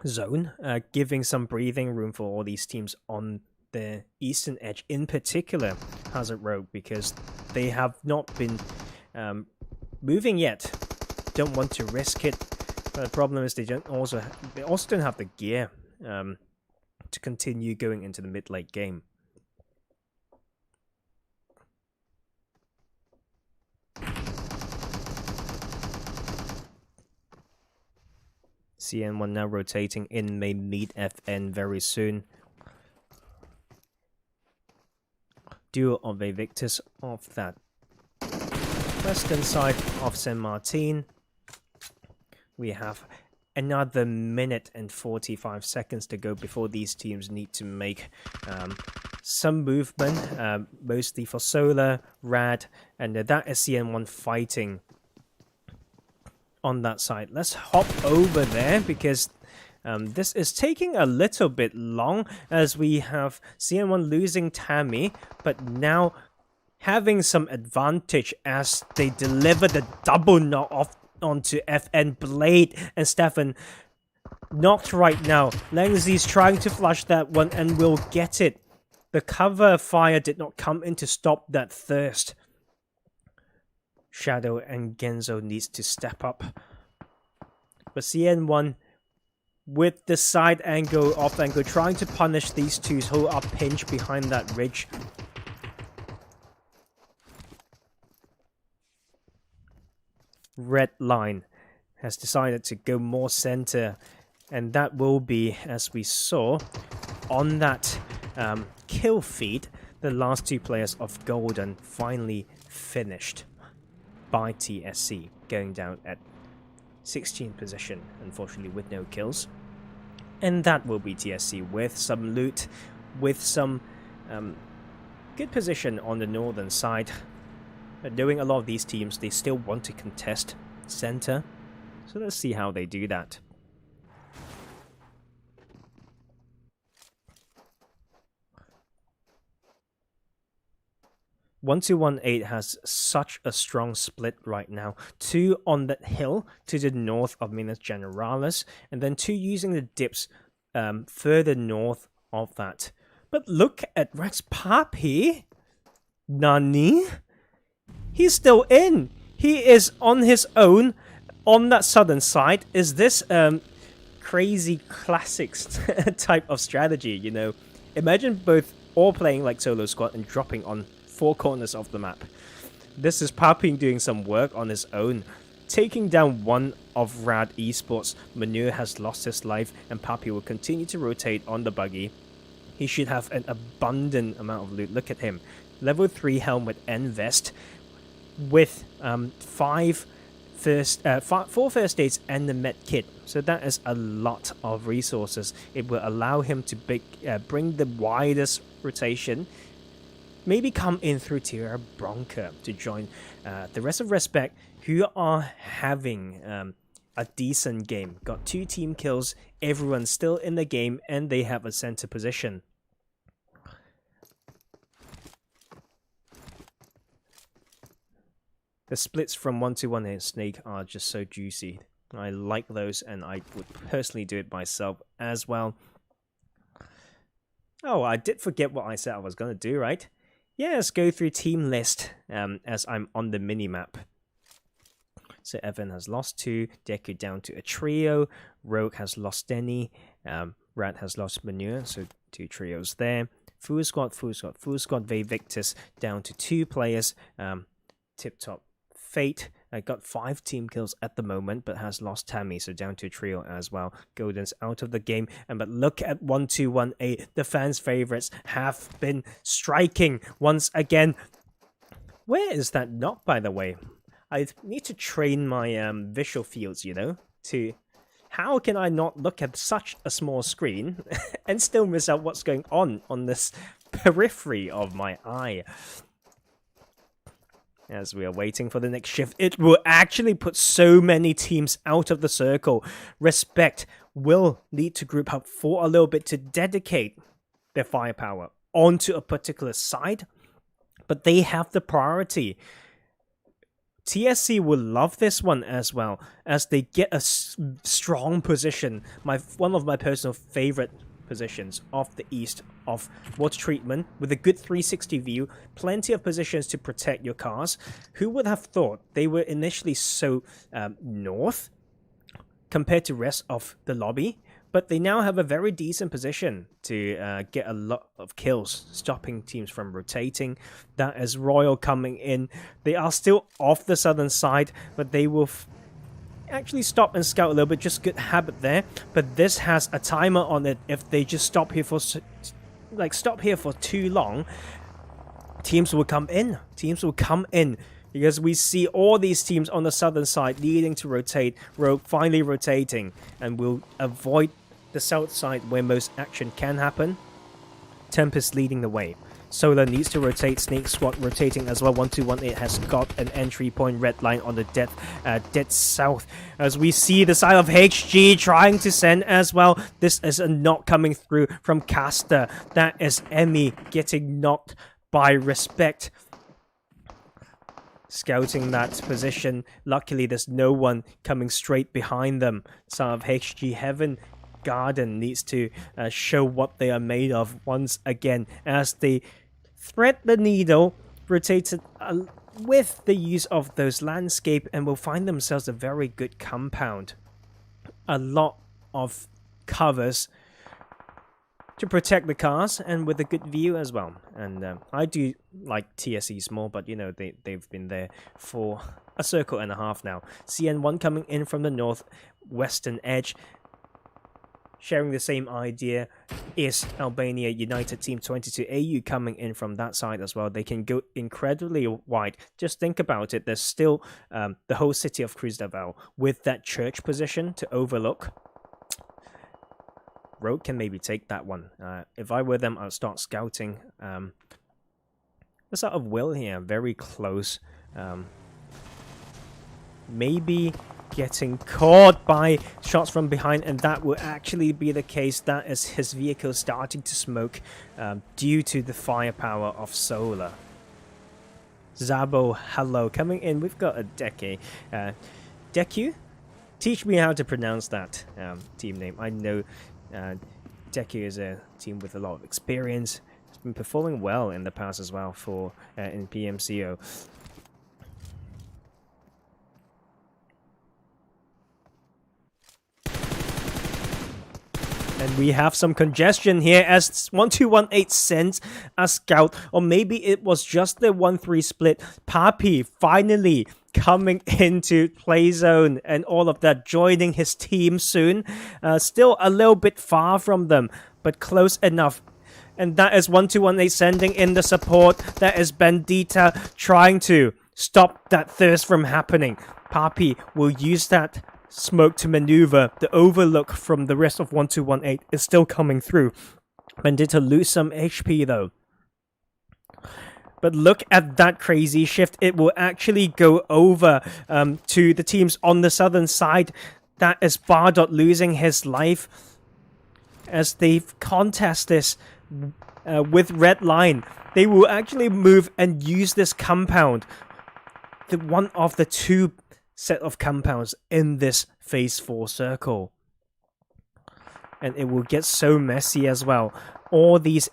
zone, giving some breathing room for all these teams on the eastern edge, in particular Hazard Road, because they have not been moving yet. Don't want to risk it, but the problem is they also don't have the gear to continue going into the mid-late game. CN1 now rotating in, may meet FN very soon. Duo of a VICTIS off that western side of San Martin. We have another minute and 45 seconds to go before these teams need to make some movement, mostly for Solar, RAAD, and that is CN1 fighting on that side. Let's hop over there because this is taking a little bit long, as we have CN1 losing Tammy, but now having some advantage as they deliver the double knock off onto FN. Blade and Stefan knocked right now. Lengzy's trying to flush that one and will get it. The cover fire did not come in to stop that thirst. Shadow and Genzo needs to step up. But CN1 with the side angle, off angle, trying to punish these two who are pinched behind that ridge. Redline has decided to go more center, and that will be, as we saw on that kill feed, the last 2 players of Golden finally finished by TSC, going down at 16th position, unfortunately with no kills. And that will be TSC with some loot, with some good position on the northern side. Knowing a lot of these teams, they still want to contest center, so let's see how they do that. (1-2-1-8) has such a strong split right now. 2 on that hill to the north of Minas Generalis, and then 2 using the dips further north of that. But look at Rex Papi. Nani? He's still in. He is on his own on that southern side. Is this crazy classics type of strategy, you know? Imagine both all playing like solo squad and dropping on 4 corners of the map. This is Papin doing some work on his own, taking down one of RAAD E-Sports. Manure has lost his life, and Papi will continue to rotate on the buggy. He should have an abundant amount of loot. Look at him. Level 3 helmet and vest with 4 first aids and the med kit. So that is a lot of resources. It will allow him to bring the widest rotation. Maybe come in through Tierra Bronca to join the rest of ReXpect, who are having a decent game. Got 2 team kills, everyone's still in the game, and they have a center position. The splits from 1-1 in Snake are just so juicy. I like those, and I would personally do it myself as well. Oh, I did forget what I said I was going to do, right? Yeah, let's go through team list as I'm on the minimap. So Evan has lost 2, DEQUE down to a trio, Rogue has lost Denny, RAAD has lost Manure, so 2 trios there. Full squad, VICTIS down to 2 players, Tip Top Fate got 5 team kills at the moment, but has lost Tammy, so down to a trio as well. Golden's out of the game, but look at 1218. The fans' favorites have been striking once again. Where is that knock, by the way? I need to train my visual fields, you know, to... How can I not look at such a small screen and still miss out what's going on this periphery of my eye? As we are waiting for the next shift, it will actually put so many teams out of the circle. ReXpect will need to group up for a little bit to dedicate their firepower onto a particular side, but they have the priority. TSC will love this one as well, as they get a strong position. One of my personal favorite positions off the east of water treatment with a good 360 view, plenty of positions to protect your cars. Who would have thought they were initially so north compared to rest of the lobby, but they now have a very decent position to get a lot of kills, stopping teams from rotating. That is Royal coming in. They are still off the southern side, but they will actually stop and scout a little bit. Just good habit there, but this has a timer on it. If they just stop here for too long, teams will come in because we see all these teams on the southern side needing to rotate. Rogue finally rotating, and we'll avoid the south side where most action can happen. Tempest leading the way. Solar needs to rotate. SNAKEsquad rotating as well. 1218 has got an entry point. Redline on the dead south. As we see the side of HG trying to send as well. This is a knock coming through from Caster. That is Emmy getting knocked by ReXpect. Scouting that position. Luckily, there's no one coming straight behind them. Side of HG HeavenGarden needs to show what they are made of once again as they thread the needle, rotated with the use of those landscape, and will find themselves a very good compound. A lot of covers to protect the cars, and with a good view as well. And I do like TSCs more, but you know, they've been there for a circle and a half now. CN1 coming in from the northwestern edge. Sharing the same idea is Albania United Team 22 AU coming in from that side as well. They can go incredibly wide. Just think about it. There's still the whole city of Cruzdaval with that church position to overlook. Rogue can maybe take that one. If I were them, I'll start scouting. What's out of Will here? Very close. Maybe getting caught by shots from behind, and that will actually be the case. That is his vehicle starting to smoke due to the firepower of Solar. Zabo, hello, coming in. We've got a DEQUE. DEQUE? Teach me how to pronounce that team name. I know DEQUE is a team with a lot of experience. It's been performing well in the past as well for in PMCO. And we have some congestion here as 1218 sends a scout, or maybe it was just the 1-3 split. Papi finally coming into play zone and all of that, joining his team soon. Still a little bit far from them, but close enough. And that is 1218 sending in the support. That is Bandita trying to stop that thirst from happening. Papi will use that smoke to maneuver. The overlook from the rest of 1218 is still coming through. Bandita lose some HP though. But look at that crazy shift. It will actually go over to the teams on the southern side. That is Bardot losing his life as they contest this with Redline. They will actually move and use this compound. One of the two set of compounds in this phase 4 circle. And it will get so messy as well. All these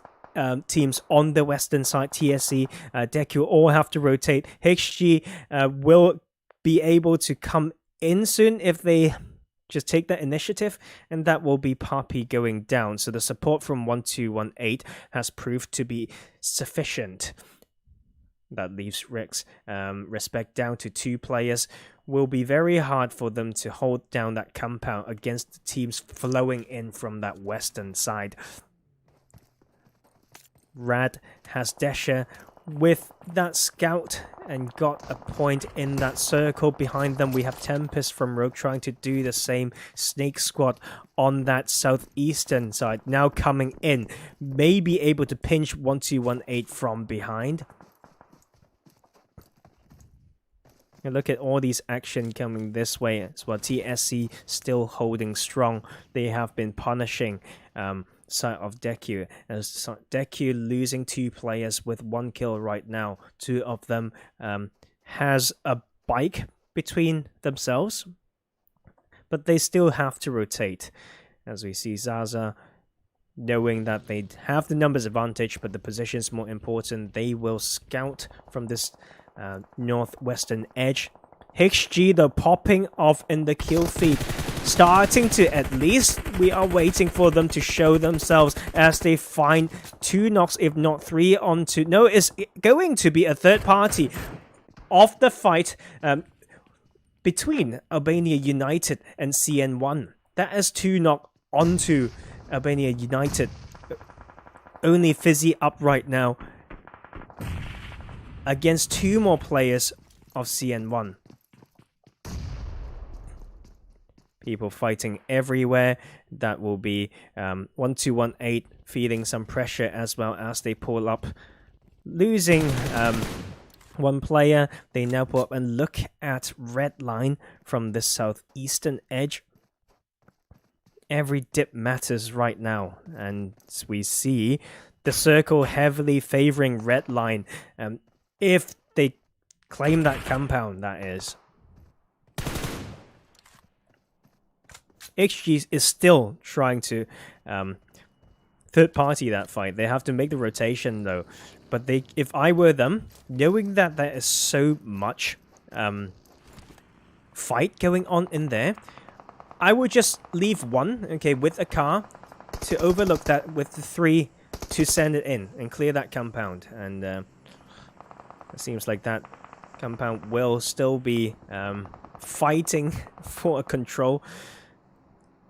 teams on the western side, TSC, DEQUE, all have to rotate. HG will be able to come in soon if they just take that initiative, and that will be Papi going down. So the support from 1218 has proved to be sufficient. That leaves ReXpect down to 2 players. Will be very hard for them to hold down that compound against the teams flowing in from that western side. RAAD has Desha with that scout and got a point in that circle. Behind them we have Tempest from Rogue trying to do the same. SNAKEsquad on that southeastern side now coming in. May be able to pinch 1218 from behind. And look at all these action coming this way as well. TSC still holding strong. They have been punishing side of DEQUE, as DEQUE losing 2 players with 1 kill right now. 2 of them has a bike between themselves, but they still have to rotate. As we see Zaza knowing that they have the numbers advantage, but the position is more important. They will scout from this northwestern edge. HG though popping off in the kill feed, starting to, at least we are waiting for them to show themselves as they find 2 knocks, if not 3 onto, no, it's going to be a third party of the fight between Albania United and CN1. That is 2 knock onto Albania United. Only Fizzy up right now against 2 more players of CN1. People fighting everywhere. That will be 1218 feeling some pressure as well as they pull up. Losing 1 player. They now pull up and look at Redline from the southeastern edge. Every dip matters right now. And we see the circle heavily favoring Redline. If they claim that compound, that is. HG is still trying to third party that fight. They have to make the rotation though. But they, if I were them, knowing that there is so much fight going on in there, I would just leave 1, okay, with a car to overlook that with the 3 to send it in and clear that compound. And it seems like that compound will still be fighting for a control.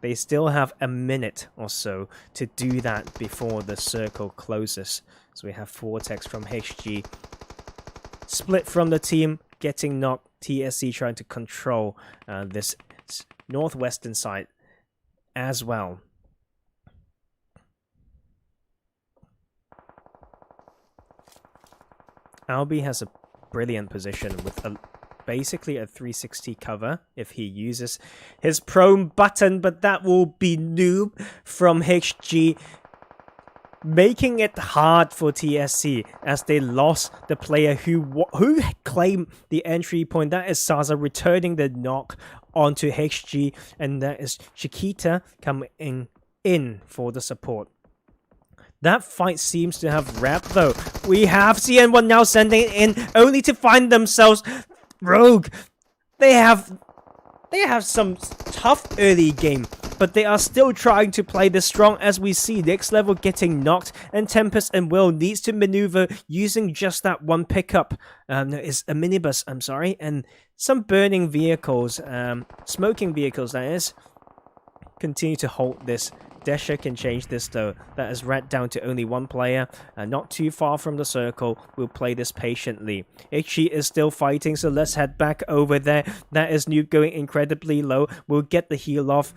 They still have a minute or so to do that before the circle closes. So we have Vortex from HG. Split from the team, getting knocked. TSC trying to control this northwestern side as well. Albi has a brilliant position with basically a 360 cover if he uses his prone button, but that will be noob from HG, making it hard for TSC as they lost the player who claimed the entry point. That is Zaza returning the knock onto HG, and that is Chiquita coming in for the support. That fight seems to have wrapped though. We have CN1 now sending it in only to find themselves Rogue. They have they have some tough early game, but they are still trying to play this strong, as we see Next Level getting knocked, and Tempest and Will needs to maneuver using just that one pickup. It's a minibus, I'm sorry, and some burning vehicles, smoking vehicles that is. Continue to hold this. Desha can change this though. That is RAAD down to only one player, not too far from the circle. We'll play this patiently. HG is still fighting, so let's head back over there. That is Noob going incredibly low. We'll get the heal off.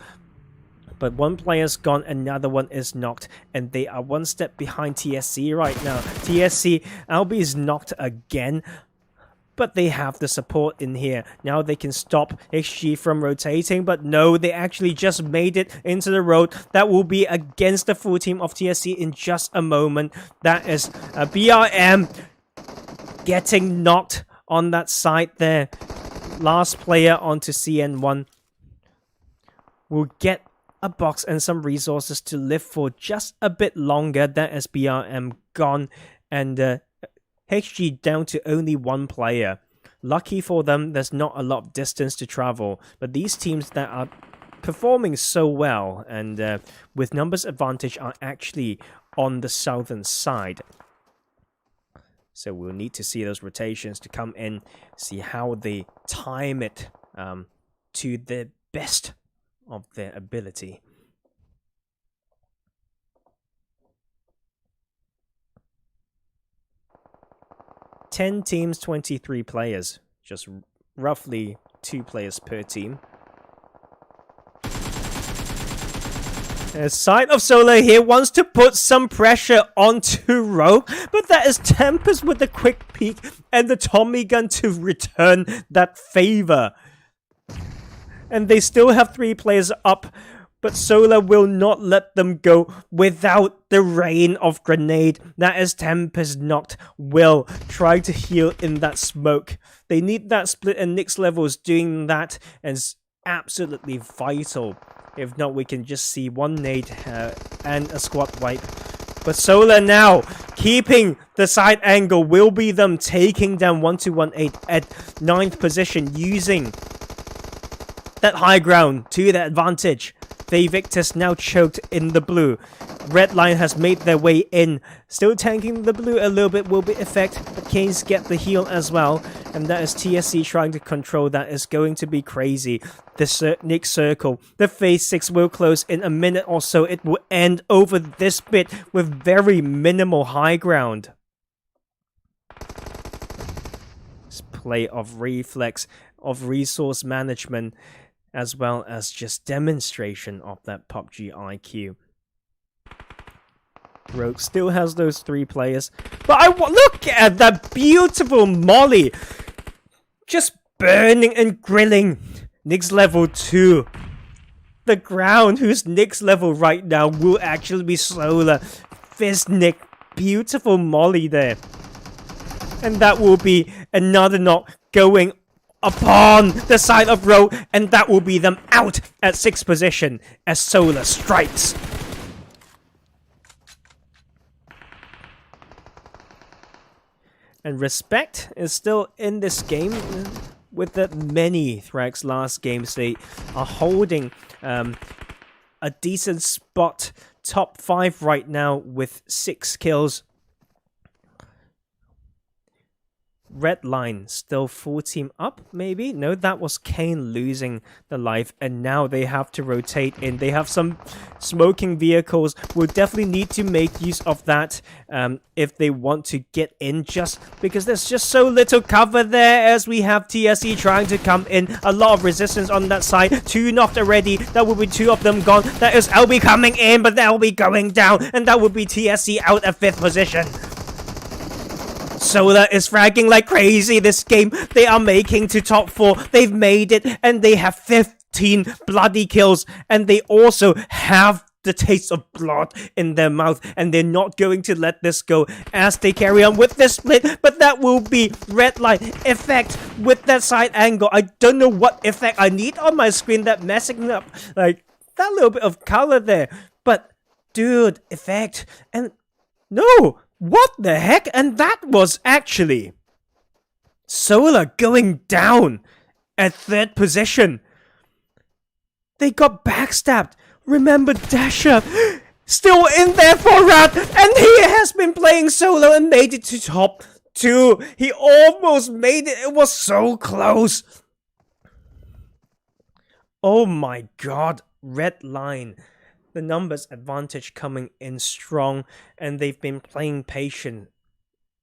But one player's gone, another one is knocked, and they are one step behind TSC right now. TSC, Albi is knocked again, but they have the support in here. Now they can stop HG from rotating, but no, they actually just made it into the road. That will be against the full team of TSC in just a moment. That is BRM getting knocked on that side there. Last player onto CN1 will get a box and some resources to live for just a bit longer. That is BRM gone, and HG down to only one player. Lucky for them, there's not a lot of distance to travel, but these teams that are performing so well and with numbers advantage are actually on the southern side. So we'll need to see those rotations to come in, see how they time it to the best of their ability. 10 teams, 23 players. Just roughly 2 players per team. A side of Solar here wants to put some pressure onto Rogue, but that is Tempest with the quick peek and the Tommy gun to return that favor. And they still have 3 players up, but Solar will not let them go without the rain of grenade. That is Tempest knocked. Will try to heal in that smoke. They need that split, and Next Level is doing that, and it's absolutely vital. If not, we can just see one nade and a squad wipe. But Solar now keeping the side angle will be them taking down 1218 at 9th position, using that high ground to their advantage. VICTIS now choked in the blue. Redline has made their way in. Still tanking the blue a little bit will be effect, but Canes get the heal as well. And that is TSC trying to control. That is going to be crazy. The next circle. The phase 6 will close in a minute or so. It will end over this bit with very minimal high ground. This play of reflex, of resource management, as well as just demonstration of that PUBG IQ. Rogue still has those 3 players, but look at that beautiful molly, just burning and grilling. Next level 2. The ground, who's next level right now, will actually be Solar. Fistnick, beautiful molly there, and that will be another knock going upon the side of Rogue, and that will be them out at 6th position as Solar strikes. And ReXpect is still in this game with the many Thrax last games. They are holding a decent spot, top 5 right now with 6 kills. Redline still full team up, maybe? No, that was Kane losing the life, and now they have to rotate in. They have some smoking vehicles. We'll definitely need to make use of that if they want to get in, just because there's just so little cover there as we have TSC trying to come in. A lot of resistance on that side. 2 knocked already. That will be 2 of them gone. That is LB coming in, but that will be going down, and that will be TSC out at 5th position. Solar is fragging like crazy this game. They are making to top 4. They've made it, and they have 15 bloody kills, and they also have the taste of blood in their mouth, and they're not going to let this go as they carry on with this split. But that will be Redline effect with that side angle. I don't know what effect I need on my screen that messing up like that little bit of color there, but dude, effect. And no, what the heck? And that was actually Solar going down at 3rd position. They got backstabbed. Remember Dasher? Still in there for RAAD, and he has been playing solo and made it to top 2. He almost made it. It was so close. Oh my god. Redline. The numbers advantage coming in strong, and they've been playing patient.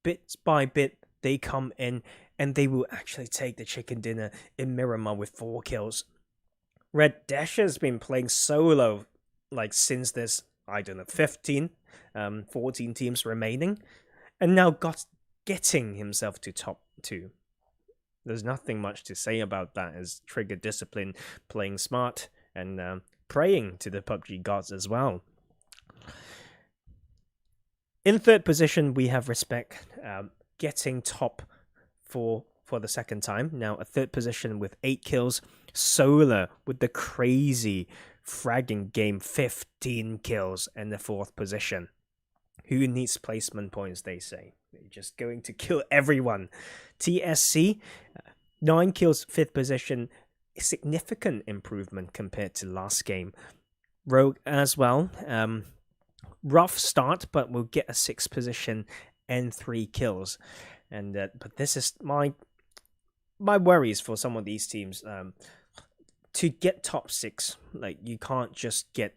Bit by bit, they come in, and they will actually take the chicken dinner in Miramar with 4 kills. Red Dasher's been playing solo, like, since there's, I don't know, 15, 14 teams remaining, and now getting himself to top 2. There's nothing much to say about that, as Trigger Discipline playing smart and praying to the PUBG gods as well. In third position, we have ReXpect, getting top 4 for the second time. Now a third position with 8 kills. Solar with the crazy fragging game, 15 kills in the 4th position. Who needs placement points, they say. They're just going to kill everyone. TSC, 9 kills, 5th position. A significant improvement compared to last game. Rogue as well. Rough start, but we'll get a 6th position and 3 kills. And but this is my worries for some of these teams. To get top 6, like, you can't just get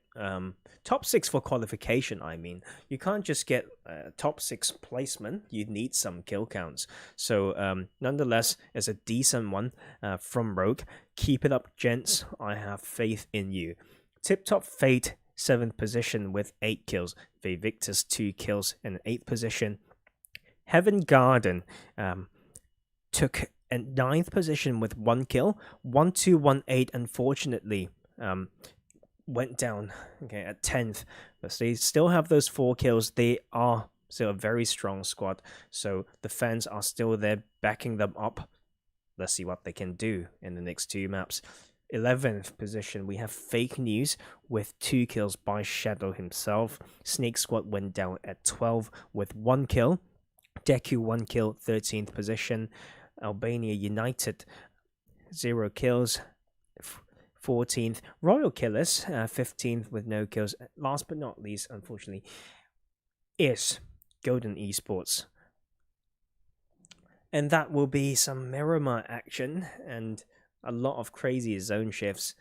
top 6 for qualification. I mean, you can't just get top 6 placement. You need some kill counts. So nonetheless, it's a decent one from Rogue. Keep it up, gents. I have faith in you. Tip Top Fate, 7th position with 8 kills. VICTIS, 2 kills in 8th position. HeavenGarden took a 9th position with 1 kill. 1218, unfortunately, went down, okay, at 10th. But they still have those 4 kills. They are still a very strong squad. So the fans are still there backing them up. Let's see what they can do in the next 2 maps. 11th position, we have Fake News with 2 kills by Shadow himself. SNAKEsquad went down at 12 with 1 kill. DEQUE 1 kill, 13th position. Albania United, 0 kills, 14th. Royal Killers, 15th with no kills. Last but not least, unfortunately, is Golden eSports. And that will be some Miramar action and a lot of crazy zone shifts.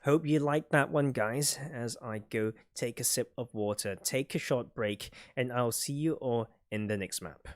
Hope you liked that one, guys, as I go take a sip of water, take a short break, and I'll see you all in the next map.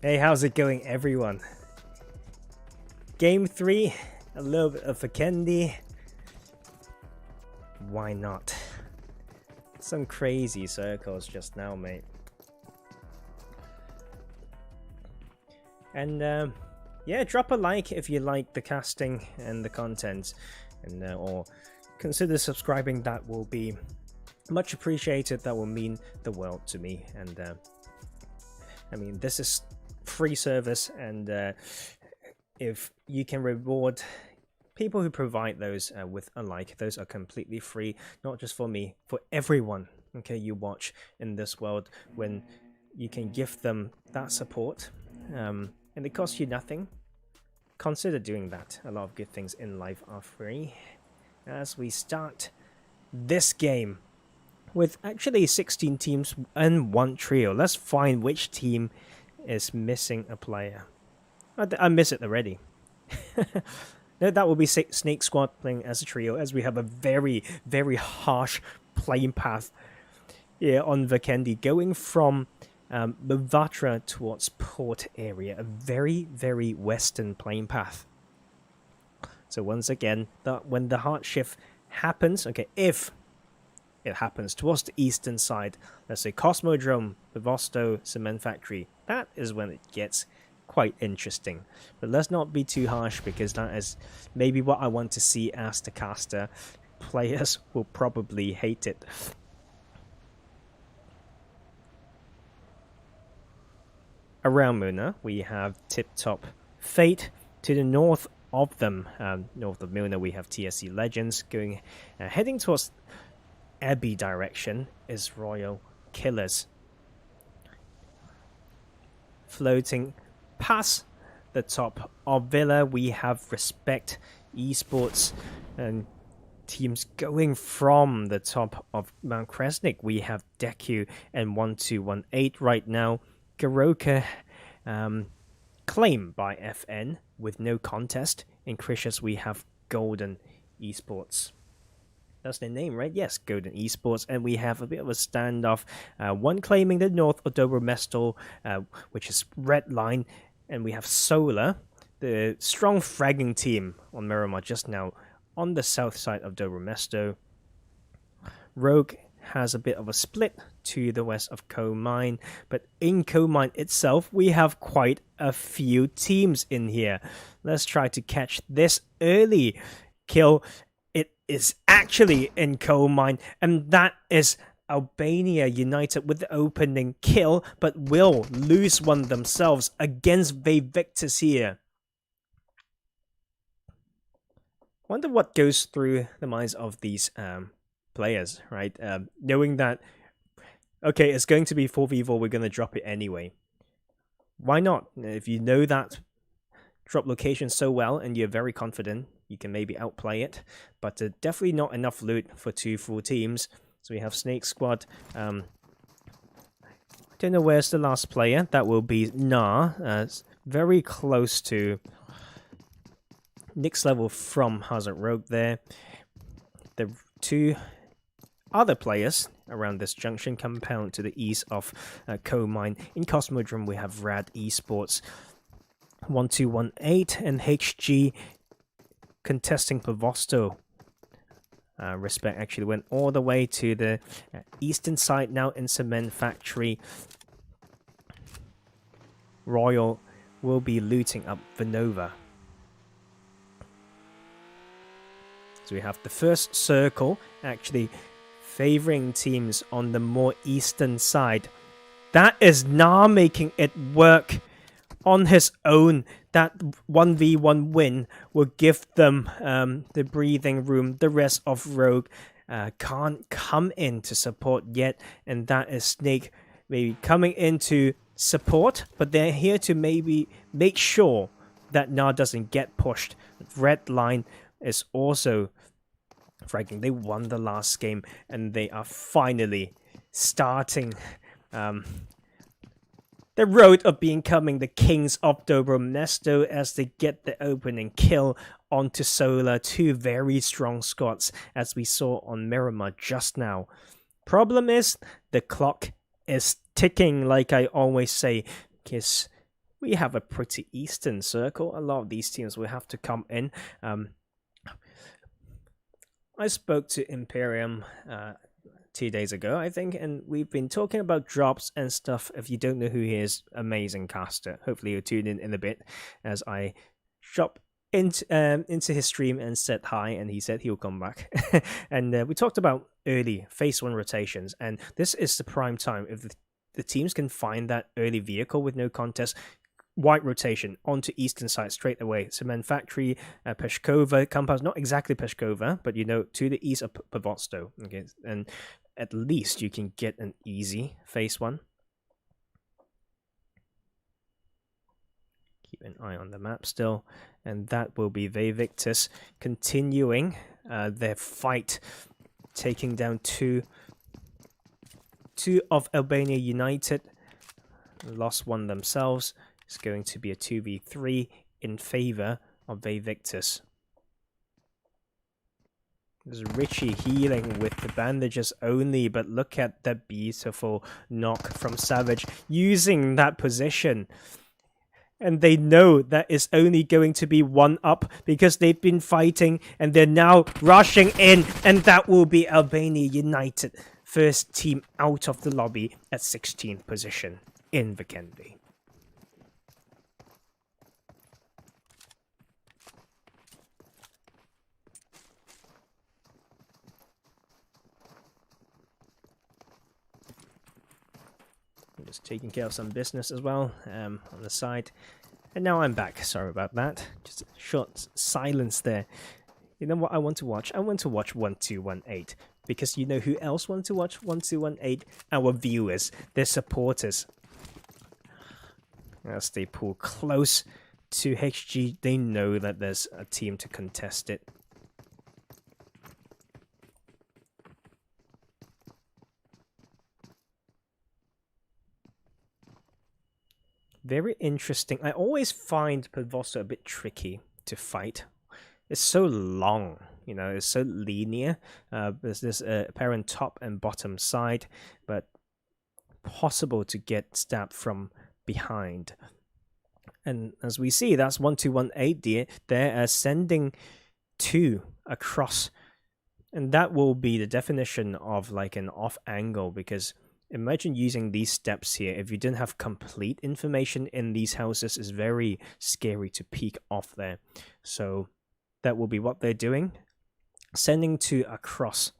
Hey, how's it going, everyone? Game 3, a little bit of Vikendi. Why not? Some crazy circles just now, mate. And yeah, drop a like if you like the casting and the content, and or consider subscribing. That will be much appreciated. That will mean the world to me. And I mean, this is free service, and if you can reward people who provide those with a like, those are completely free, not just for me, for everyone, okay, you watch in this world. When you can give them that support, and it costs you nothing, consider doing that. A lot of good things in life are free. As we start this game with actually 16 teams and one trio, let's find which team is missing a player. I miss it already. No, that will be SNAKEsquad playing as a trio, as we have a very, very harsh playing path here on Vikendi, going from Mavatra towards Port area, a very, very western playing path. So once again, when the HardShift happens, okay, if it happens towards the eastern side, let's say Cosmodrome, Bevosto, Cement Factory, that is when it gets quite interesting. But let's not be too harsh, because that is maybe what I want to see as the caster. Players will probably hate it. Around Muna, we have Tip Top Fate. To the north of them, north of Muna, we have TSC Legends. Going heading towards Abbey direction is Royal Killers. Floating past the top of Villa, we have ReXpect eSports, and teams going from the top of Mount Kresnik, we have DEQUE and 1218 right now. Garoka claimed by FN with no contest. In Cricious, we have Golden eSports. That's their name, right? Yes, Golden eSports. And we have a bit of a standoff. One claiming the north of Dobromesto, which is Redline. And we have Solar, the strong fragging team on Miramar just now on the south side of Dobromesto. Rogue has a bit of a split to the west of Coal Mine. But in Coal Mine itself, we have quite a few teams in here. Let's try to catch this early kill. Is actually in Coal Mine, and that is Albania United with the opening kill, but will lose one themselves against VICTIS here. Wonder what goes through the minds of these players, right? Knowing that, okay, it's going to be 4v4, we're going to drop it anyway. Why not? If you know that drop location so well and you're very confident, you can maybe outplay it, but definitely not enough loot for 2 full teams. So we have SNAKEsquad. I don't know where's the last player. That will be very close to Nick's level from Hazard Rogue there. The 2 other players around this junction compound to the east of Coal Mine. In Cosmodrome, we have RAAD E-Sports, 1218, and HG contesting Bevosto. ReXpect actually went all the way to the eastern side now in Cement Factory. Royal will be looting up Vinova. So we have the first circle actually favoring teams on the more eastern side. That is Na making it work on his own. That 1v1 win will give them the breathing room. The rest of Rogue can't come in to support yet, and that is Snake maybe coming in to support, but they're here to maybe make sure that Na doesn't get pushed. Redline is also fragging. They won the last game, and they are finally starting the road of becoming the kings of Dobromesto as they get the opening kill onto Solar. 2 very strong squads, as we saw on Miramar just now. Problem is, the clock is ticking, like I always say, because we have a pretty eastern circle. A lot of these teams will have to come in. I spoke to Imperium 2 days ago, I think, and we've been talking about drops and stuff. If you don't know who he is, amazing caster. Hopefully you'll tune in a bit as I drop into his stream and said hi, and he said he'll come back. And we talked about early phase 1 rotations, and this is the prime time. If the teams can find that early vehicle with no contest, white rotation onto eastern side straight away. Cement Factory, Peshkova, compounds, not exactly Peshkova, but to the east of Pavosto. Okay, and at least you can get an easy phase 1. Keep an eye on the map still, and that will be VICTIS continuing their fight, taking down two of Albania United. Lost one themselves. It's going to be a 2v3 in favor of VICTIS. There's Richie healing with the bandages only, but look at that beautiful knock from Savage using that position. And they know that it's only going to be 1 up because they've been fighting and they're now rushing in, and that will be Albania United, first team out of the lobby at 16th position in Vikendi. Just taking care of some business as well on the side. And now I'm back. Sorry about that. Just a short silence there. You know what I want to watch? I want to watch 1218. Because you know who else wants to watch 1218? Our viewers, their supporters. As they pull close to HG, they know that there's a team to contest it. Very interesting. I always find Pavosto a bit tricky to fight. It's so long, you know, it's so linear. There's this apparent top and bottom side, but possible to get stabbed from behind. And as we see, that's 1218 they're sending 2 across. And that will be the definition of like an off angle, because imagine using these steps here. If you didn't have complete information in these houses, it's very scary to peek off there. So that will be what they're doing, sending 2 across.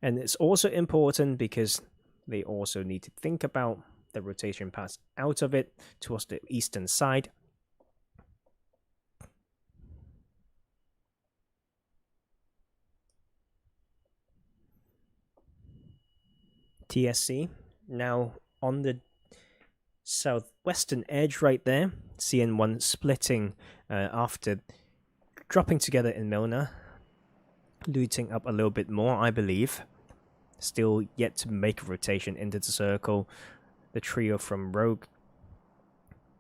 And it's also important because they also need to think about the rotation pass out of it towards the eastern side. TSC now on the southwestern edge right there. CN1 splitting after dropping together in Milner. Looting up a little bit more, I believe. Still yet to make a rotation into the circle. The trio from Rogue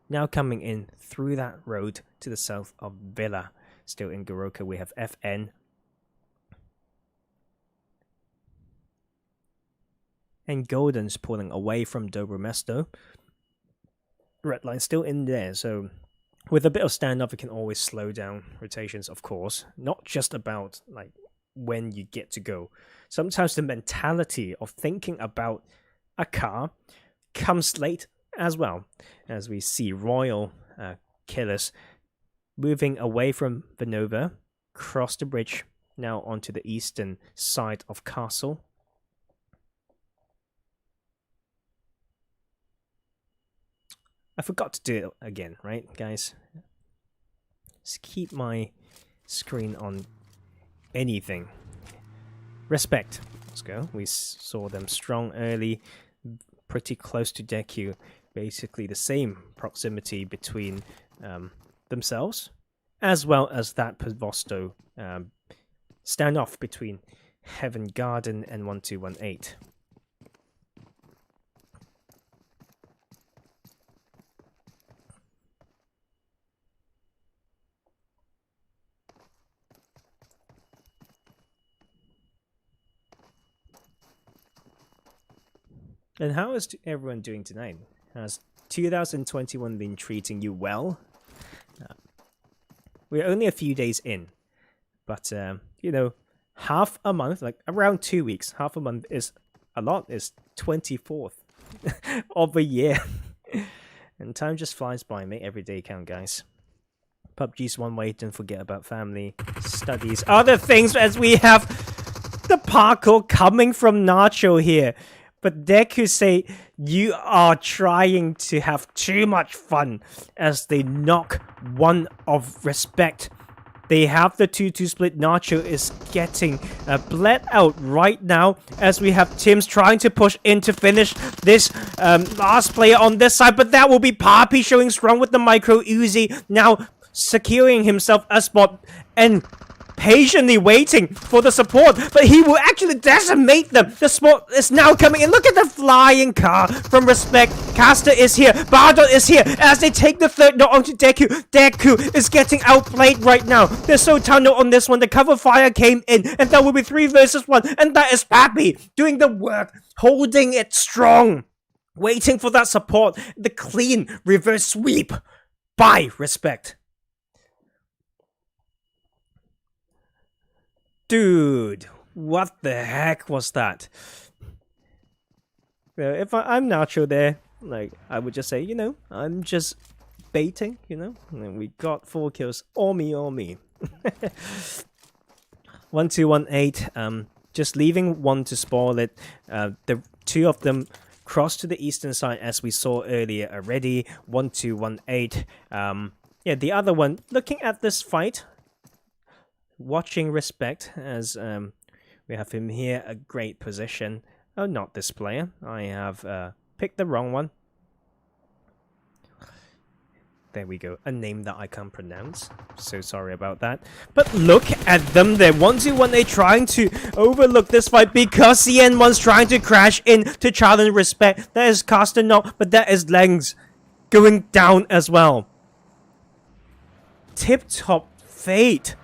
now coming in through that road to the south of Villa. Still in Goroka we have FN. And Golden's pulling away from Dobromesto. Redline still in there, so with a bit of standoff, it can always slow down rotations, of course. Not just about like when you get to go. Sometimes the mentality of thinking about a car comes late as well, as we see Royal Killers moving away from Vinova, cross the bridge, now onto the eastern side of Castle. I forgot to do it again, right, guys? Just keep my screen on anything. ReXpect. Let's go. We saw them strong early, pretty close to DEQUE. Basically the same proximity between themselves, as well as that Pavosto standoff between HeavenGarden and 1218. And how is everyone doing tonight? Has 2021 been treating you well? We're only a few days in, but you know, half a month, like around 2 weeks, half a month is a lot. Is 24th of a year, and time just flies by. Make every day count, guys. PUBG's one way. Don't forget about family, studies, other things, as we have the parkour coming from Nacho here. But DEQUE say you are trying to have too much fun as they knock one of ReXpect. They have the 2-2 split. Nacho is getting bled out right now as we have Tim's trying to push in to finish this last player on this side. But that will be Papi showing strong with the micro Uzi. Now securing himself a spot and patiently waiting for the support, but he will actually decimate them. The support is now coming in. Look at the flying car from ReXpect. Caster is here. Bardot is here as they take the third knock onto DEQUE. DEQUE is getting outplayed right now. There's so tunnel on this one. The cover fire came in, and that will be 3 versus 1. And that is Papi doing the work, holding it strong, waiting for that support. The clean reverse sweep by ReXpect. Dude, what the heck was that? If I'm Nacho there, like, I would just say, you know, I'm just baiting, you know? And we got 4 kills. All me, all me. 1-2-1-8. Just leaving one to spoil it. The 2 of them crossed to the eastern side as we saw earlier already. 1-2-1-8. Yeah, the other one, looking at this fight, watching ReXpect as we have him here, a great position. Oh, not this player. I have picked the wrong one. There we go. A name that I can't pronounce. So sorry about that. But look at them there. 1-2-1-8 trying to overlook this fight because CN1's trying to crash in to challenge ReXpect. That is Caster knock, but that is Lengs going down as well. Tip Top Fate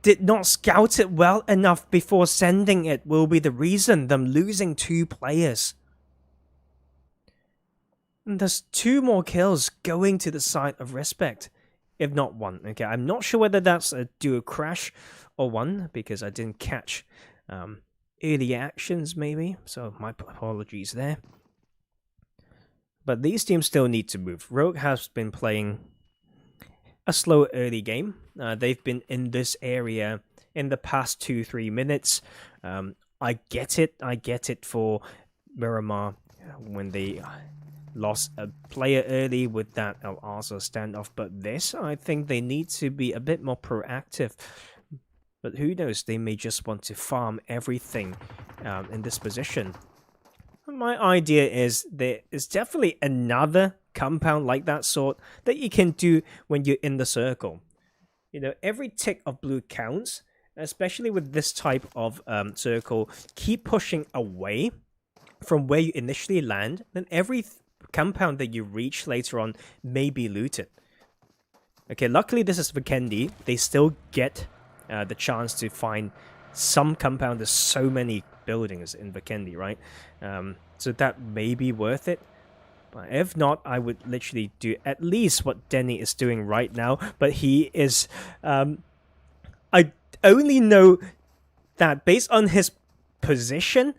did not scout it well enough before sending it will be the reason them losing 2 players. And there's 2 more kills going to the side of ReXpect, if not 1. Okay, I'm not sure whether that's a duo crash or 1 because I didn't catch early actions maybe, so my apologies there. But these teams still need to move. Rogue has been playing a slow early game. They've been in this area in the past 2-3 minutes. I get it for Miramar when they lost a player early with that El Arzo standoff, but this, I think they need to be a bit more proactive. But who knows, they may just want to farm everything in this position. My idea is there is definitely another compound like that sort that you can do when you're in the circle. You know, every tick of blue counts, especially with this type of circle. Keep pushing away from where you initially land, then every compound that you reach later on may be looted. Okay, luckily this is Vikendi. They still get the chance to find some compound. There's so many buildings in Vikendi, right? So that may be worth it. But if not, I would literally do at least what Denny is doing right now. But he is... I only know that based on his position,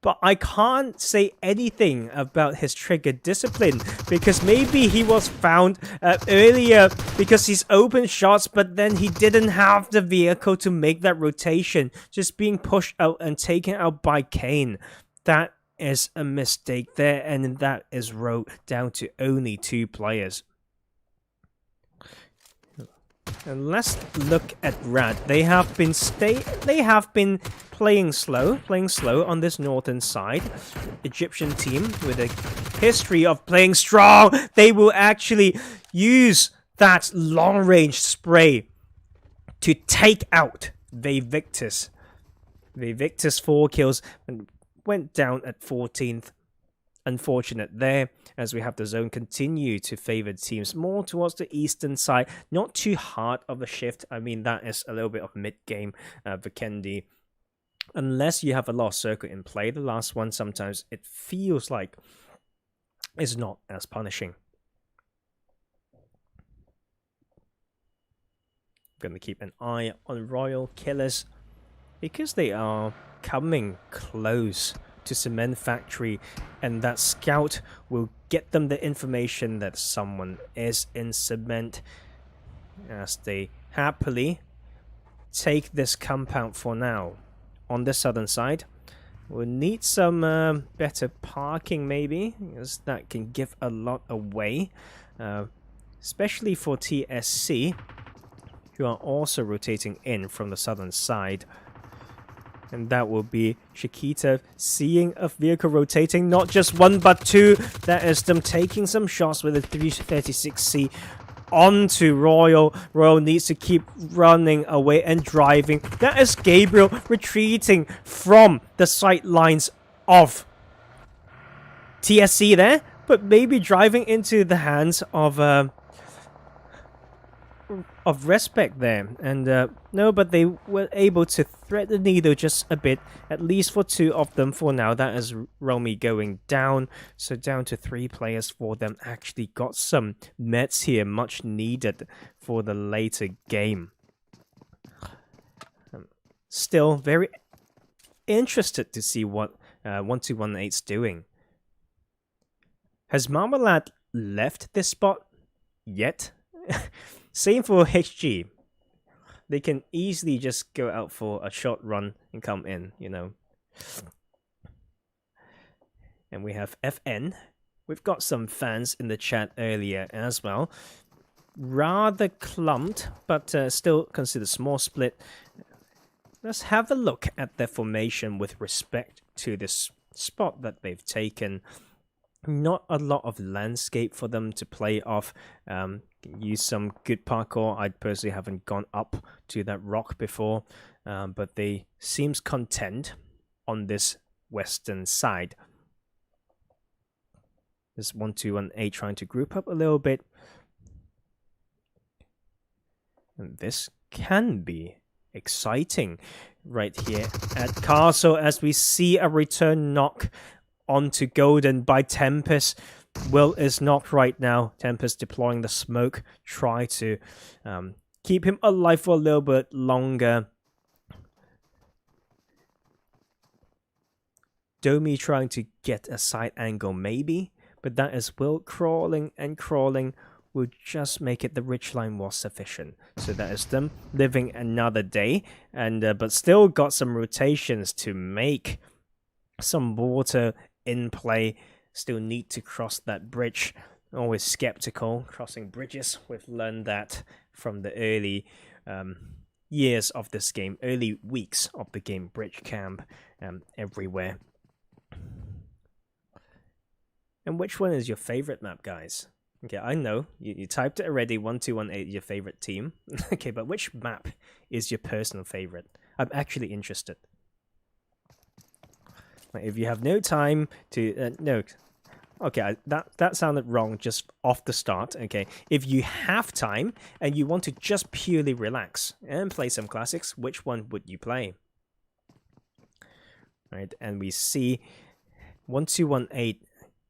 but I can't say anything about his trigger discipline because maybe he was found earlier because he's open shots, but then he didn't have the vehicle to make that rotation, just being pushed out and taken out by Kane. That is a mistake there, and that is Rogue down to only 2 players. And let's look at RAAD. They have been playing slow on this northern side. Egyptian team with a history of playing strong. They will actually use that long-range spray to take out VICTIS. VICTIS 4 kills and went down at 14th. Unfortunate there, as we have the zone continue to favor teams more towards the eastern side. Not too hard of a shift. I mean, that is a little bit of mid-game Vikendi. Unless you have a lost circle in play, the last one, sometimes it feels like is not as punishing. I'm gonna keep an eye on Royal Killers because they are coming close to Cement Factory, and that scout will get them the information that someone is in cement, as they happily take this compound for now. On the southern side, we'll need some better parking maybe, because that can give a lot away, especially for TSC, who are also rotating in from the southern side. And that will be Chiquita seeing a vehicle rotating, not just one but two. That is them taking some shots with a 336C onto Royal. Royal needs to keep running away and driving. That is Gabriel retreating from the sight lines of TSC there, but maybe driving into the hands of ReXpect there, and no, but they were able to thread the needle just a bit, at least for two of them for now. That is Romy going down, so down to 3 players for them. Actually got some meds here, much needed for the later game. Still very interested to see what 1218's doing. Has Marmalade left this spot yet? Same for HG. They can easily just go out for a short run and come in, you know. And we have FN. We've got some fans in the chat earlier as well. Rather clumped, but still considered small split. Let's have a look at their formation with respect to this spot that they've taken. Not a lot of landscape for them to play off. Use some good parkour. I personally haven't gone up to that rock before, but they seems content on this western side. This 1218 trying to group up a little bit, and this can be exciting right here at Castle, as we see a return knock onto Golden by Tempest. Will is knocked right now. Tempest deploying the smoke. Try to keep him alive for a little bit longer. Domi trying to get a side angle maybe, but that is Will crawling and crawling. Will just make it the Ridgeline was sufficient. So that is them living another day, and but still got some rotations to make. Some water in play. Still need to cross that bridge. Always skeptical crossing bridges. We've learned that from the early years of this game, early weeks of the game. Bridge camp everywhere. And which one is your favorite map, guys? Okay, I know you typed it already. 1218 your favorite team. Okay, but which map is your personal favorite? I'm actually interested. If you have no time to no. Okay, that sounded wrong just off the start. Okay, if you have time and you want to just purely relax and play some classics, which one would you play? Right, and we see 1218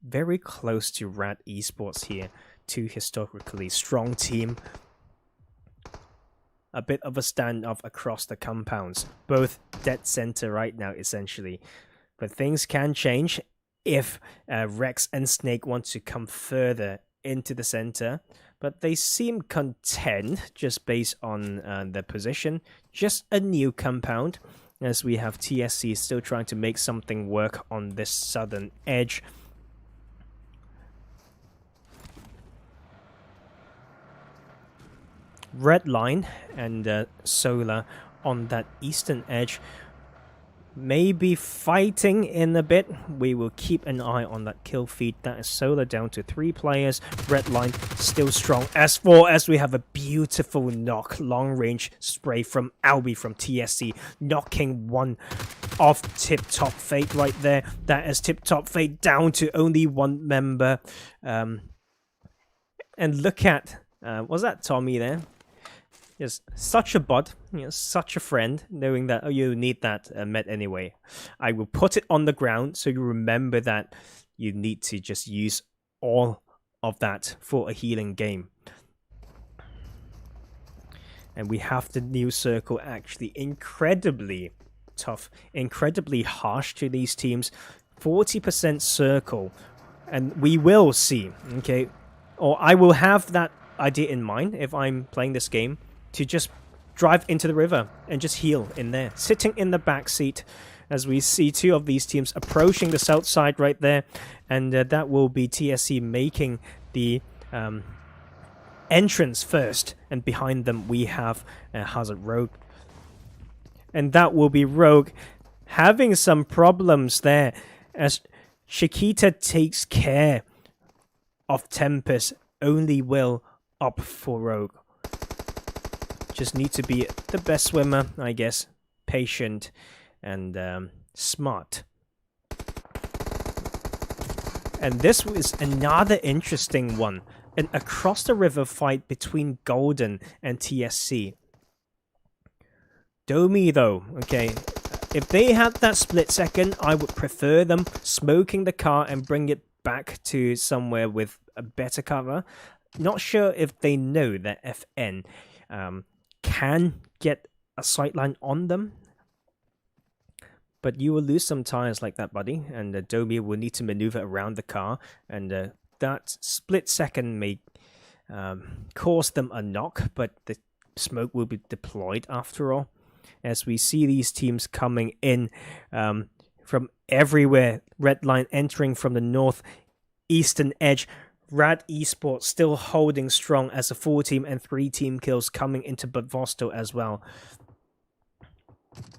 very close to RAAD E-Sports here. Two historically strong team. A bit of a standoff across the compounds. Both dead center right now, essentially. But things can change if Rex and Snake want to come further into the center. But they seem content just based on their position. Just a new compound, as we have TSC still trying to make something work on this southern edge. Redline and Solar on that eastern edge. Maybe fighting in a bit. We will keep an eye on that kill feed. That is Solar down to 3 players. Redline still strong. S4 as we have a beautiful knock. Long range spray from Albi from TSC. Knocking one off Tip Top Fate right there. That is Tip Top Fate down to only 1 member. And look at, was that Tommy there? Yes, such a bot, you know, such a friend, knowing that, oh, you need that med anyway. I will put it on the ground so you remember that you need to just use all of that for a healing game. And we have the new circle actually incredibly tough, incredibly harsh to these teams. 40% circle, and we will see, okay, or I will have that idea in mind if I'm playing this game, to just drive into the river and just heal in there, sitting in the back seat as we see two of these teams approaching the south side right there, and that will be TSC making the entrance first, and behind them we have Hazard Rogue, and that will be Rogue having some problems there as Chiquita takes care of Tempest. Only Will up for Rogue. Just need to be the best swimmer, I guess, patient and smart. And this was another interesting one, an across the river fight between Golden and TSC. Domi though, okay, if they had that split second, I would prefer them smoking the car and bring it back to somewhere with a better cover. Not sure if they know that FN can get a sightline on them. But you will lose some tires like that, buddy, and Domi will need to maneuver around the car, and that split second may cause them a knock, but the smoke will be deployed after all. As we see these teams coming in from everywhere, Redline entering from the northeastern edge, RAAD E-Sports still holding strong as a 4-team and 3-team kills coming into Budvosto as well.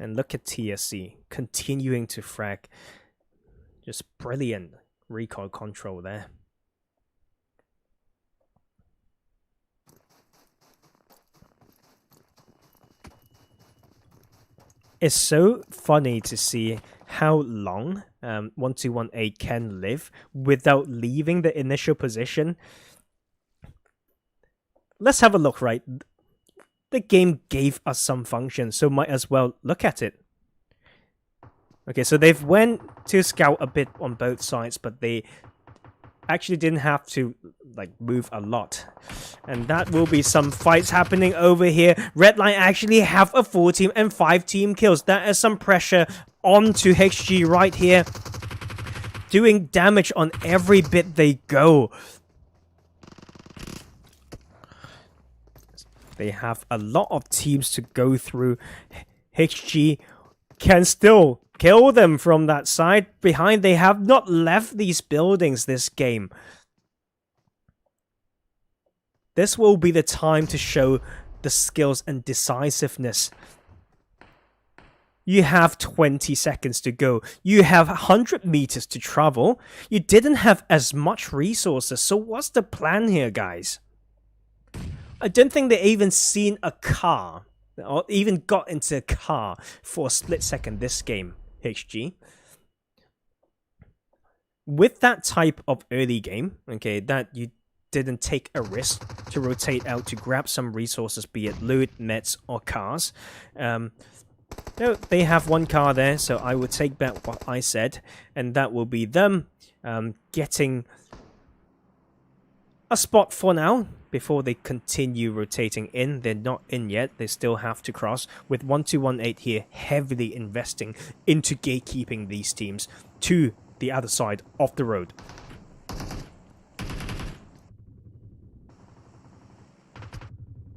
And look at TSC continuing to frag. Just brilliant recoil control there. It's so funny to see how long 1218 can live without leaving the initial position. Let's have a look, right? The game gave us some function, so might as well look at it. Okay, so they've went to scout a bit on both sides, but they actually didn't have to move a lot. And that will be some fights happening over here. Redline actually have a 4-team and 5-team kills. That is some pressure onto HG right here, doing damage on every bit they go. They have a lot of teams to go through. HG can still kill them from that side behind. They have not left these buildings this game. This will be the time to show the skills and decisiveness. You have 20 seconds to go. You have 100 meters to travel. You didn't have as much resources. So what's the plan here, guys? I don't think they even seen a car, or even got into a car for a split second this game, HG. With that type of early game, okay, that you didn't take a risk to rotate out to grab some resources, be it loot, meds, or cars. No, they have one car there, so I would take back what I said, and that will be them getting a spot for now before they continue rotating in. They're not in yet. They still have to cross, with 1218 here heavily investing into gatekeeping these teams to the other side of the road.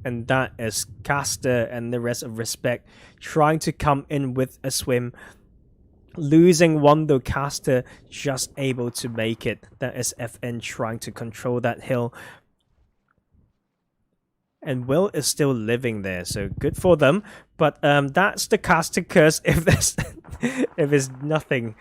And that is Caster and the rest of ReXpect trying to come in with a swim. Losing one though, Caster just able to make it. That is FN trying to control that hill. And Will is still living there, so good for them. But that's the Caster curse. If there's nothing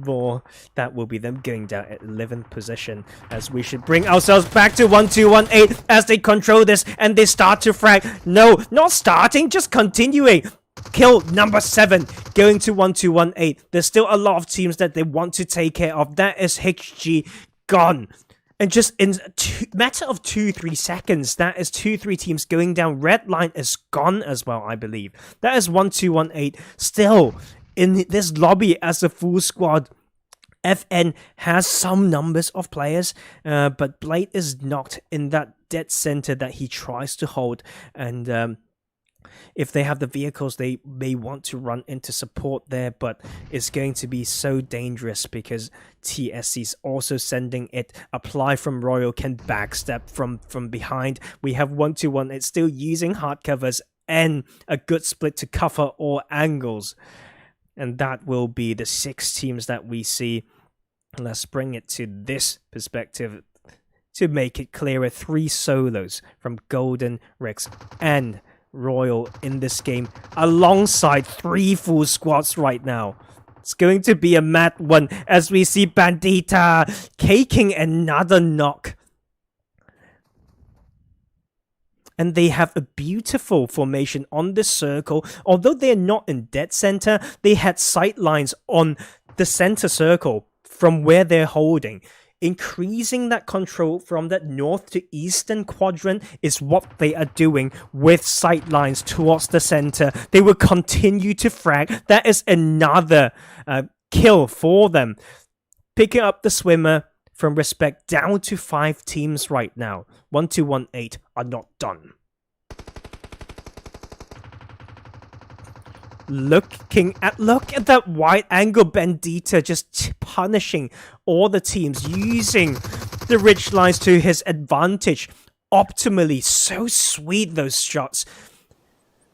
more, that will be them going down at 11th position. As we should bring ourselves back to 1218 as they control this and they start to frag. No, not starting, just continuing. Kill number 7 going to 1218. There's still a lot of teams that they want to take care of. That is HG gone. And just in a matter of 2-3 seconds, that is 2-3 teams going down. Redline is gone as well, I believe. That is 1218 still in this lobby as a full squad. FN has some numbers of players, but Blade is not in that dead center that he tries to hold. And if they have the vehicles, they may want to run into support there, but it's going to be so dangerous because TSC's also sending it. Apply from Royal can backstep from behind. We have 1-2-1. It's still using hard covers and a good split to cover all angles. And that will be the 6 teams that we see. Let's bring it to this perspective to make it clearer. 3 solos from Golden, Rex, and Royal in this game, alongside 3 full squads right now. It's going to be a mad one as we see Bandita caking another knock. And they have a beautiful formation on the circle. Although they're not in dead center, they had sight lines on the center circle from where they're holding. Increasing that control from that north to eastern quadrant is what they are doing with sight lines towards the center. They will continue to frag. That is another kill for them. Picking up the swimmer from ReXpect down to 5 teams right now. 1-2-1-8 are not done. Look at that wide angle Bandita just punishing all the teams, using the ridge lines to his advantage optimally. So sweet, those shots.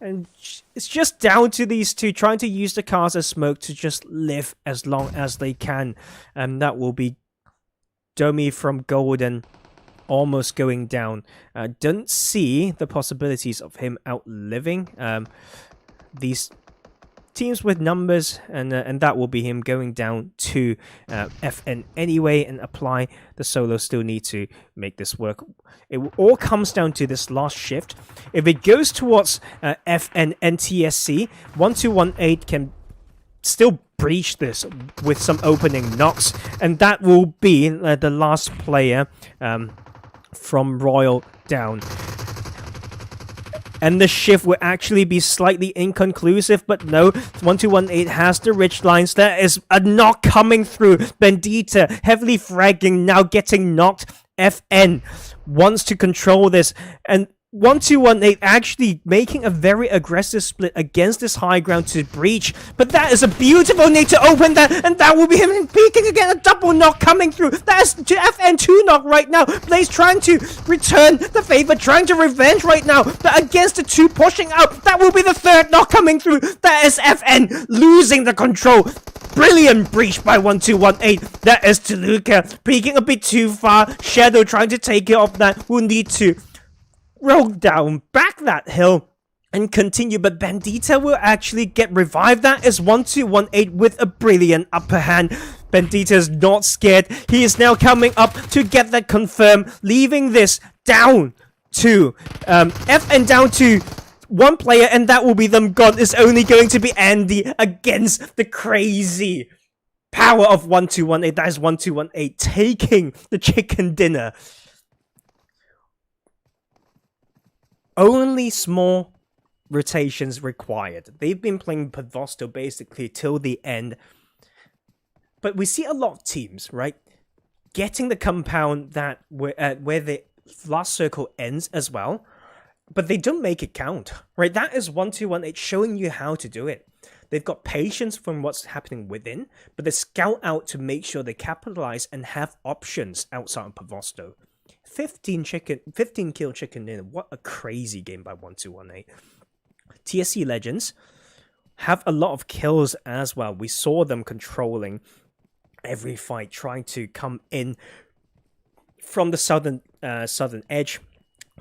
And it's just down to these 2 trying to use the cars as smoke to just live as long as they can. And that will be Domi from Golden almost going down. Don't see the possibilities of him outliving these teams with numbers, and that will be him going down to FN anyway, and Apply the solo still need to make this work. It all comes down to this last shift. If it goes towards FN and TSC, 1-2-1-8 can still breach this with some opening knocks, and that will be the last player from Royal down. And the shift will actually be slightly inconclusive, but no, 1-2-1-8 has the ridge lines. There is a knock coming through. Bandita heavily fragging, now getting knocked. FN wants to control this, and 1-2-1-8 actually making a very aggressive split against this high ground to breach, but that is a beautiful need to open that, and that will be him peeking again. A double knock coming through. That is FN 2 knock right now. Blaze trying to return the favor, trying to revenge right now, but against the 2 pushing out, that will be the 3rd knock coming through. That is FN losing the control. Brilliant breach by 1-2-1-8. That is Toluca peeking a bit too far. Shadow trying to take it off that. Will need to roll down, back that hill, and continue, but Bandita will actually get revived. That is 1-2-1-8 with a brilliant upper hand. Bandita is not scared. He is now coming up to get that confirmed, leaving this down to FN down to 1 player, and that will be them gone. It's only going to be Andy against the crazy power of 1-2-1-8. That is 1-2-1-8 taking the chicken dinner. Only small rotations required. They've been playing Pavosto basically till the end. But we see a lot of teams, right, getting the compound that where the last circle ends as well, but they don't make it count, right? That is 1-2-1-8 showing you how to do it. They've got patience from what's happening within, but they scout out to make sure they capitalize and have options outside of Pavosto. 15 kill chicken dinner. What a crazy game by 1-2-1-8. TSC Legends have a lot of kills as well. We saw them controlling every fight, trying to come in from the southern edge.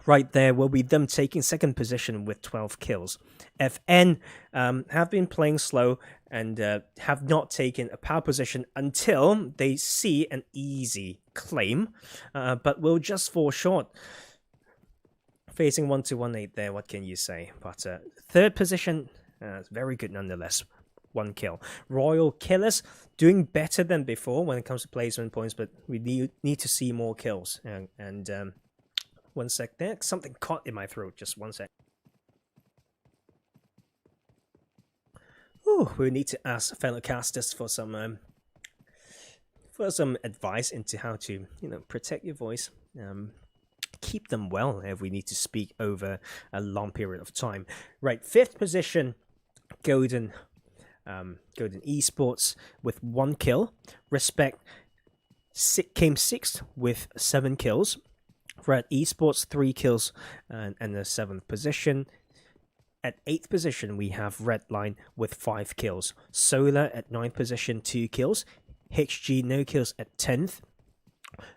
Right there will be them taking 2nd position with 12 kills. FN have been playing slow and have not taken a power position until they see an easy claim, but will just fall short. Facing 1-2-1-8 there, what can you say? But 3rd position, very good nonetheless. 1 kill. Royal Killers doing better than before when it comes to placement points, but we need to see more kills. And 1 sec there. Something caught in my throat. Just 1 sec. Ooh, we need to ask fellow casters for some for some advice into how to, protect your voice, keep them well if we need to speak over a long period of time. Right, 5th position, Golden eSports with 1 kill. ReXpect came 6th with 7 kills. RAAD E-Sports 3 kills and the 7th position. At 8th position, we have Redline with 5 kills. Solar at 9th position, 2 kills. HG no kills at 10th.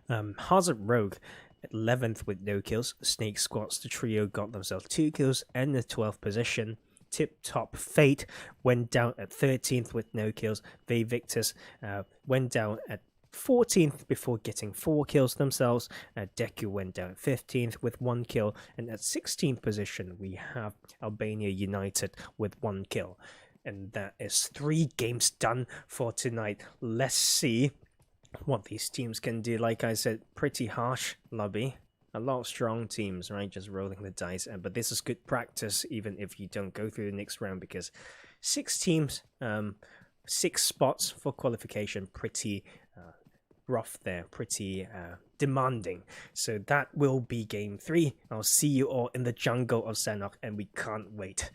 Hazard Rogue at 11th with no kills. SNAKEsquad, the trio, got themselves 2 kills and the 12th position. Tip Top Fate went down at 13th with no kills. VICTIS went down at 14th before getting 4 kills themselves. DEQUE went down 15th with 1 kill, and at 16th position we have Albania United with 1 kill. And that is 3 games done for tonight. Let's see what these teams can do. Like I said, pretty harsh lobby. A lot of strong teams, right? Just rolling the dice. But this is good practice, even if you don't go through the next round, because 6 teams, 6 spots for qualification, pretty rough there, pretty demanding. So that will be game 3. I'll see you all in the jungle of Sanhok, and we can't wait.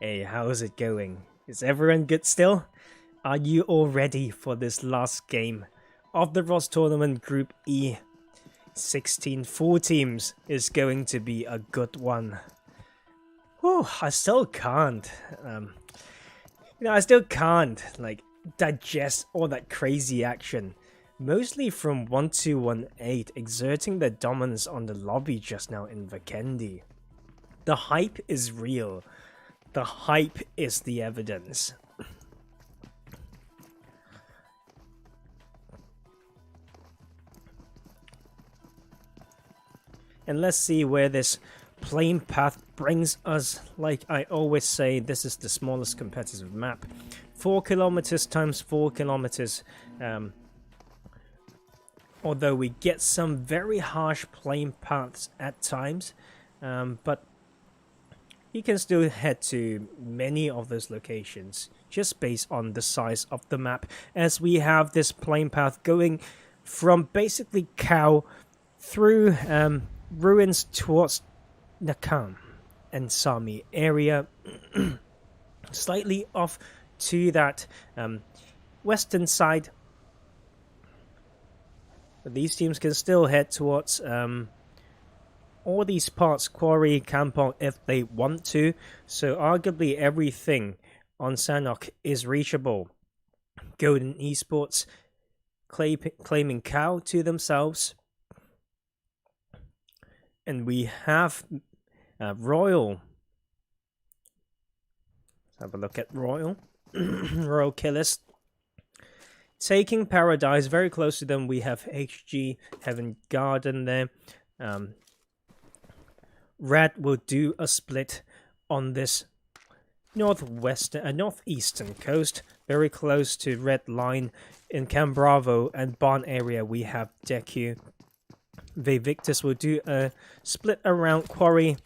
Hey, how's it going? Is everyone good still? Are you all ready for this last game of the Roz Tournament Group E? 16 full teams is going to be a good one. Whew, I still can't. I still can't like digest all that crazy action. Mostly from 1218 exerting their dominance on the lobby just now in Vikendi. The hype is real. The hype is the evidence. And let's see where this plane path brings us. Like I always say, this is the smallest competitive map. 4 kilometers times 4 kilometers. Although we get some very harsh plane paths at times. But you can still head to many of those locations just based on the size of the map, as we have this plane path going from basically Cow through ruins towards Nakam and Sami area, slightly off to that western side. But these teams can still head towards all these parts, Quarry, Kampong, if they want to. So arguably everything on Sanhok is reachable. Golden eSports claiming Cow to themselves. And we have Royal. Let's have a look at Royal. Royal Killers. Taking Paradise, very close to them. We have HG, HeavenGarden there. RAAD will do a split on this northeastern coast, very close to Redline. In Camp Bravo and Barn area, we have DEQUE. VICTIS will do a split around Quarry.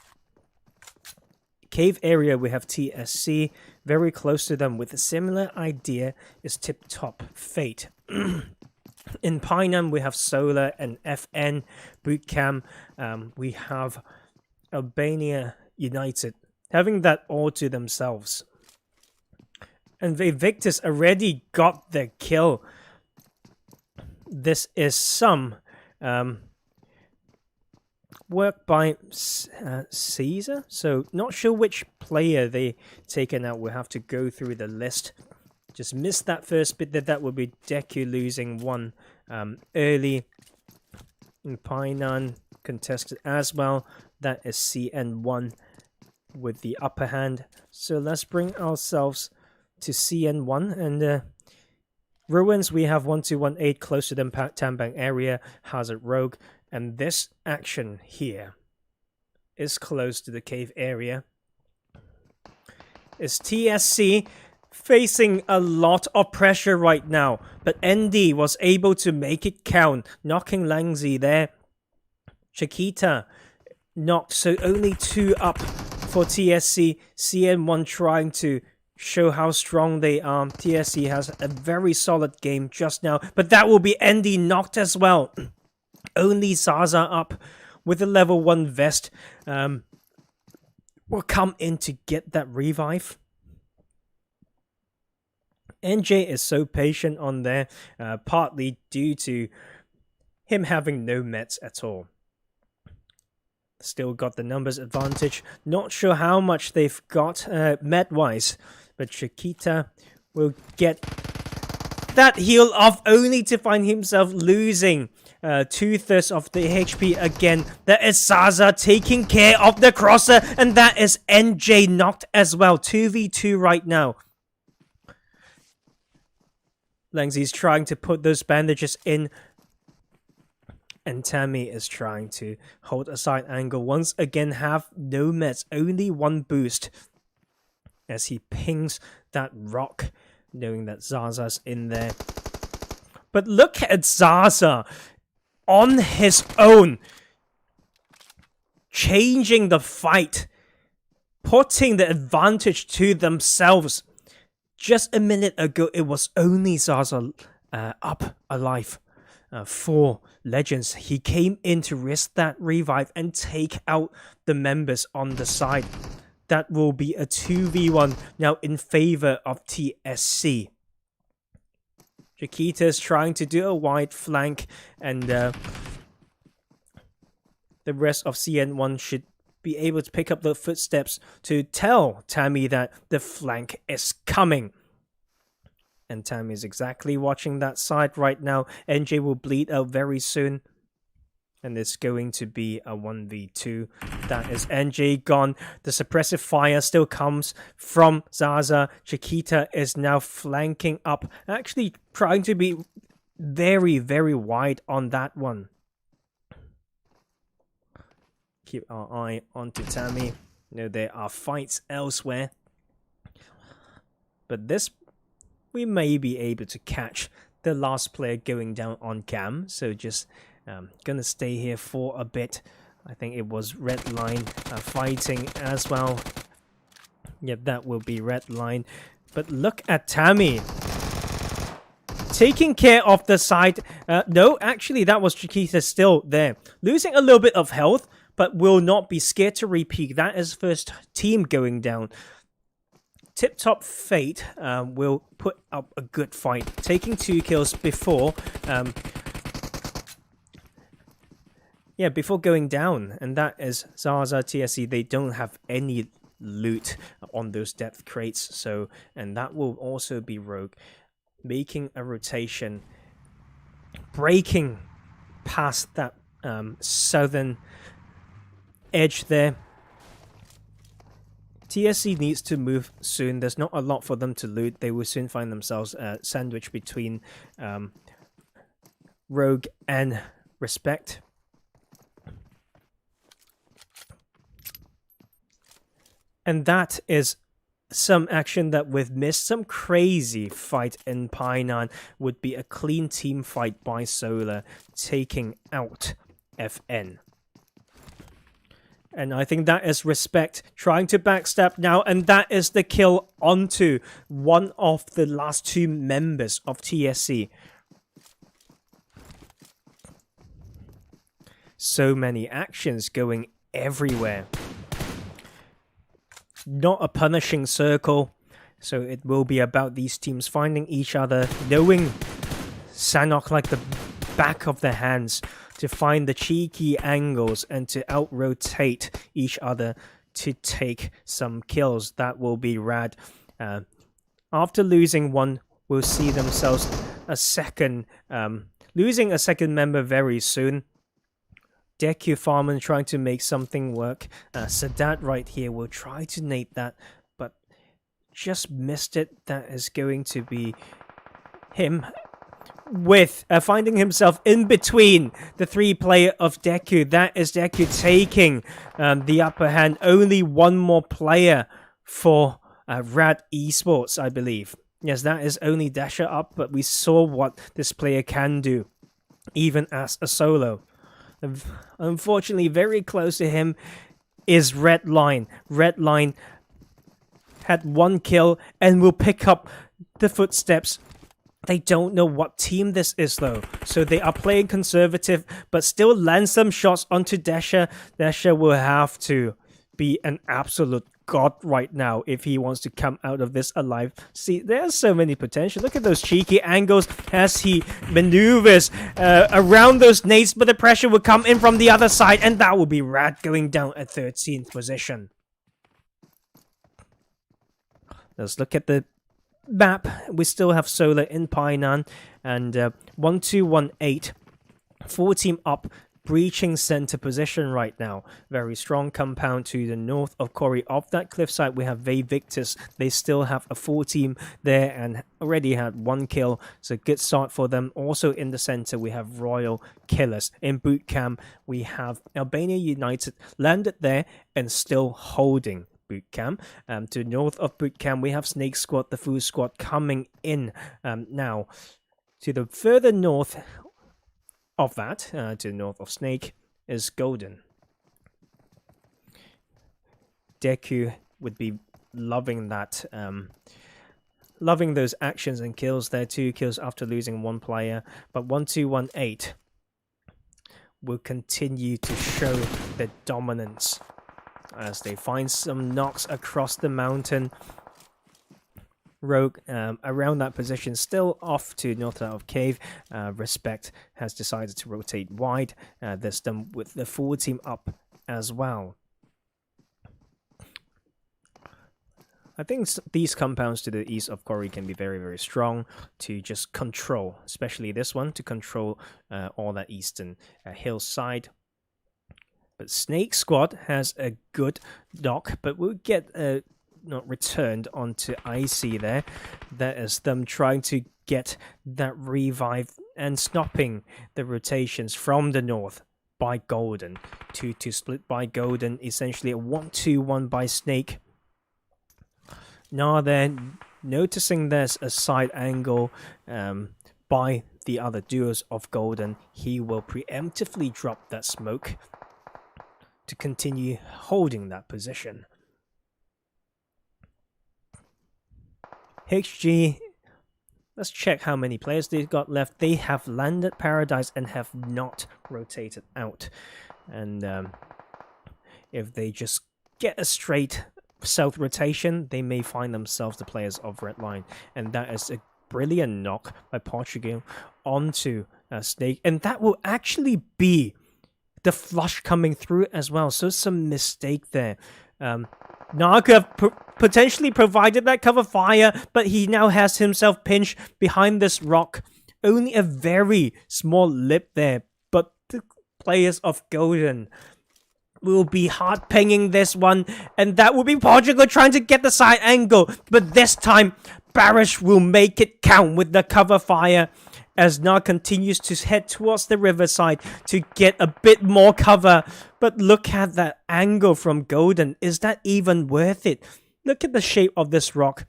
Cave area, we have TSC. Very close to them with a similar idea is Tip Top Fate. In Pineham, we have Solar and FN. Bootcamp, we have Albania United, having that all to themselves. And VICTIS already got their kill. This is some work by Caesar, so not sure which player they taken out. We'll have to go through the list. Just missed that first bit. That will be DEQUE losing one early. In Painan contested as well. That is CN1 with the upper hand. So let's bring ourselves to CN1 and Ruins. We have 1218 close to them, Tambang area, Hazard Rogue, and this action here is close to the cave area. Is TSC facing a lot of pressure right now, but ND was able to make it count, knocking Langzi there. Chiquita knocked, so only 2 up for TSC. CN1 trying to show how strong they are. TSC has a very solid game just now, but that will be ND knocked as well. Only Zaza up with a level 1 vest will come in to get that revive. NJ is so patient on there, partly due to him having no meds at all. Still got the numbers advantage. Not sure how much they've got med-wise, but Chiquita will get that heal off only to find himself losing 2/3 of the HP again. That is Zaza taking care of the crosser, and that is NJ knocked as well. 2v2 right now. Langzi's trying to put those bandages in, and Tammy is trying to hold a side angle. Once again, have no meds, only 1 boost as he pings that rock, knowing that Zaza's in there. But look at Zaza on his own, changing the fight, putting the advantage to themselves. Just a minute ago, it was only Zaza up alive. for Legends. He came in to risk that revive and take out the members on the side. That will be a 2v1 now in favor of TSC. Chiquita is trying to do a wide flank, and the rest of CN1 should be able to pick up the footsteps to tell Tammy that the flank is coming. And Tammy is exactly watching that side right now. NJ will bleed out very soon. And it's going to be a 1v2. That is NJ gone. The suppressive fire still comes from Zaza. Chiquita is now flanking up. Actually trying to be very, very wide on that one. Keep our eye onto Tammy. You know, there are fights elsewhere. But this, we may be able to catch the last player going down on cam. So just gonna stay here for a bit. I think it was Redline fighting as well. Yep, that will be Redline. But look at Tammy taking care of the side. No, actually, that was Chiquita still there. Losing a little bit of health, but will not be scared to repeat. That is first team going down. Tip Top Fate will put up a good fight, taking 2 kills before before going down, and that is Zaza. TSC, they don't have any loot on those depth crates, so, and that will also be Rogue making a rotation, breaking past that southern edge there. TSC needs to move soon. There's not a lot for them to loot. They will soon find themselves sandwiched between Rogue and ReXpect. And that is some action that we've missed. Some crazy fight in Painan would be a clean team fight by Solar, taking out FN. And I think that is ReXpect trying to backstab now, and that is the kill onto one of the last 2 members of TSC. So many actions going everywhere. Not a punishing circle, so it will be about these teams finding each other, knowing Sanok like the back of their hands, to find the cheeky angles and to out-rotate each other to take some kills. That will be RAAD. After losing one, will see themselves losing a second member very soon. DEQUE Farman trying to make something work. Sadat right here will try to nade that, but just missed it. That is going to be him with finding himself in between the 3-player of DEQUE. That is DEQUE taking the upper hand. Only one more player for RAAD E-Sports, I believe. Yes, that is only Dasher up, but we saw what this player can do, even as a solo. Unfortunately, very close to him is Redline. Redline had 1 kill and will pick up the footsteps. They don't know what team this is though, so they are playing conservative, but still land some shots onto Dasher. Dasher will have to be an absolute god right now if he wants to come out of this alive. See, there's so many potential. Look at those cheeky angles as he maneuvers around those nades, but the pressure will come in from the other side, and that will be RAAD going down at 13th position. Let's look at the map. We still have Solar in Painan, and 1-2-1-8, 4 team up, breaching center position right now. Very strong compound to the north of Corey. Off that cliffside, we have VICTIS. They still have a 4 team there and already had 1 kill. So good start for them. Also in the center, we have Royal Killers. In boot camp, we have Albania United landed there and still holding boot camp. To north of boot camp, we have SNAKEsquad, the full squad coming in now. To the further north of that, to the north of Snake, is Golden. DEQUE would be loving that loving those actions and kills there. 2 kills after losing 1 player. But 1218 will continue to show their dominance as they find some knocks across the mountain. Rogue around that position, still off to north out of cave. ReXpect has decided to rotate wide. This done with the forward team up as well. I think these compounds to the east of Quarry can be very, very strong to just control, especially this one, to control all that eastern hillside. But SNAKEsquad has a good knock, but we'll get not returned onto Icy there. That is them trying to get that revive and stopping the rotations from the north by Golden. 2-2 split by Golden, essentially a 1-2-1 by Snake. Now then, noticing there's a side angle by the other duos of Golden, he will preemptively drop that smoke to continue holding that position. HG, let's check how many players they've got left. They have landed Paradise and have not rotated out. And if they just get a straight south rotation, they may find themselves the players of Redline. And that is a brilliant knock by Portugal onto Snake. And that will actually be the flush coming through as well. So some mistake there. Naga potentially provided that cover fire, but he now has himself pinched behind this rock. Only a very small lip there, but the players of Golden will be hard pinging this one, and that will be Portugal trying to get the side angle, but this time Barish will make it count with the cover fire as Nag continues to head towards the riverside to get a bit more cover. But look at that angle from Golden. Is that even worth it? Look at the shape of this rock.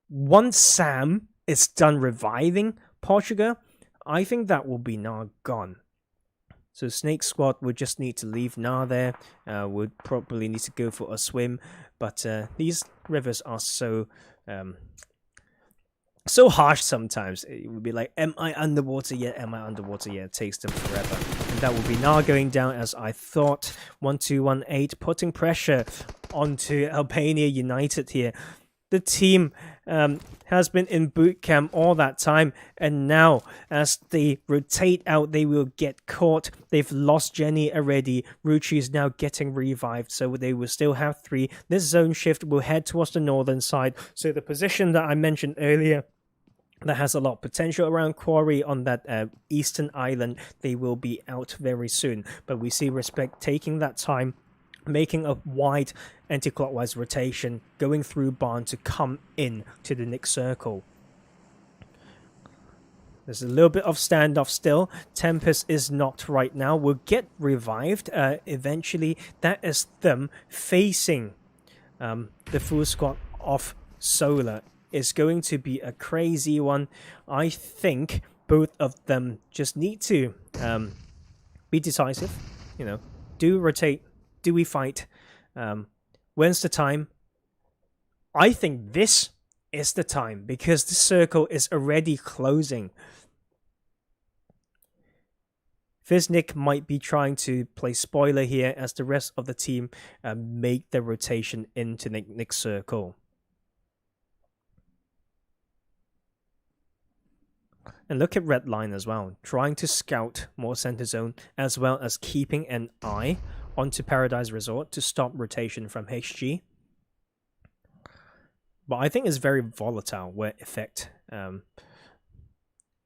Once Sam is done reviving Portugal, I think that will be now gone. So SNAKEsquad would just need to leave Na there. Would probably need to go for a swim. But these rivers are so harsh sometimes. It would be like, am I underwater yet? Am I underwater yet? It takes them forever. And that will be now going down as I thought. 1218 putting pressure onto Albania United here. The team has been in boot camp all that time, and now as they rotate out, they will get caught. They've lost Jenny already. Ruchi is now getting revived, so they will still have 3. This zone shift will head towards the northern side. So the position that I mentioned earlier that has a lot of potential around Quarry on that eastern island, they will be out very soon. But we see ReXpect taking that time, making a wide anti-clockwise rotation, going through barn to come in to the Nick circle. There's a little bit of standoff still. Tempest is knocked right now. Will get revived eventually. That is them facing the full squad of Solar. It's going to be a crazy one. I think both of them just need to be decisive. You know, do rotate. Do we fight? When's the time? I think this is the time because the circle is already closing. Fiznik might be trying to play spoiler here as the rest of the team make the rotation into Nick's circle. And look at Redline as well, trying to scout more center zone as well as keeping an eye onto Paradise Resort to stop rotation from HG. But I think it's very volatile where Effect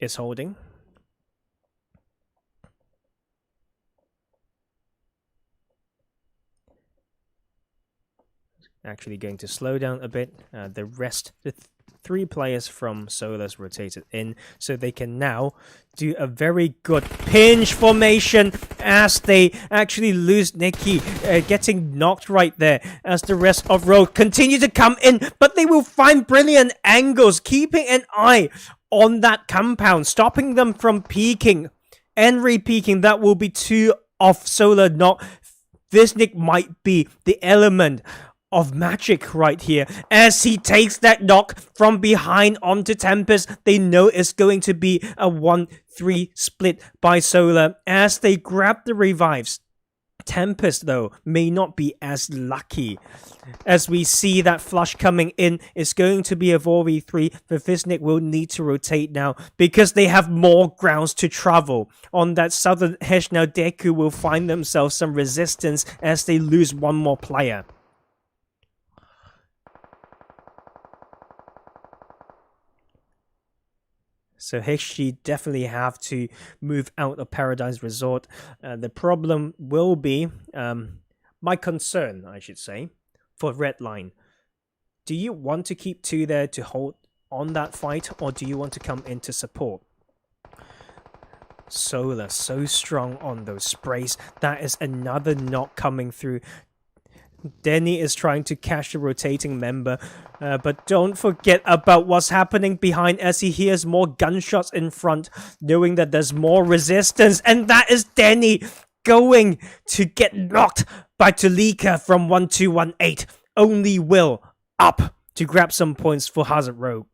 is holding. Actually going to slow down a bit. The rest, the 3 players from Solar's rotated in, so they can now do a very good pinch formation as they actually lose Nikki, getting knocked right there as the rest of Rogue continue to come in, but they will find brilliant angles, keeping an eye on that compound, stopping them from peeking and re-peeking. That will be 2 of Solar knock. This Nick might be the element of magic right here as he takes that knock from behind onto Tempest. They know it's going to be a 1-3 split by Solar as they grab the revives. Tempest, though, may not be as lucky. As we see that flush coming in, it's going to be a 4v3. The Visnik will need to rotate now because they have more grounds to travel. On that southern hedge now, DEQUE will find themselves some resistance as they lose one more player. So HG definitely have to move out of Paradise Resort. The problem will be, my concern, I should say, for Redline. Do you want to keep 2 there to hold on that fight, or do you want to come in to support? Solar so strong on those sprays. That is another knock coming through. Denny is trying to catch the rotating member, but don't forget about what's happening behind as he hears more gunshots in front, knowing that there's more resistance, and that is Denny going to get knocked by Tulika from 1218. Only Will up to grab some points for Hazard Rogue.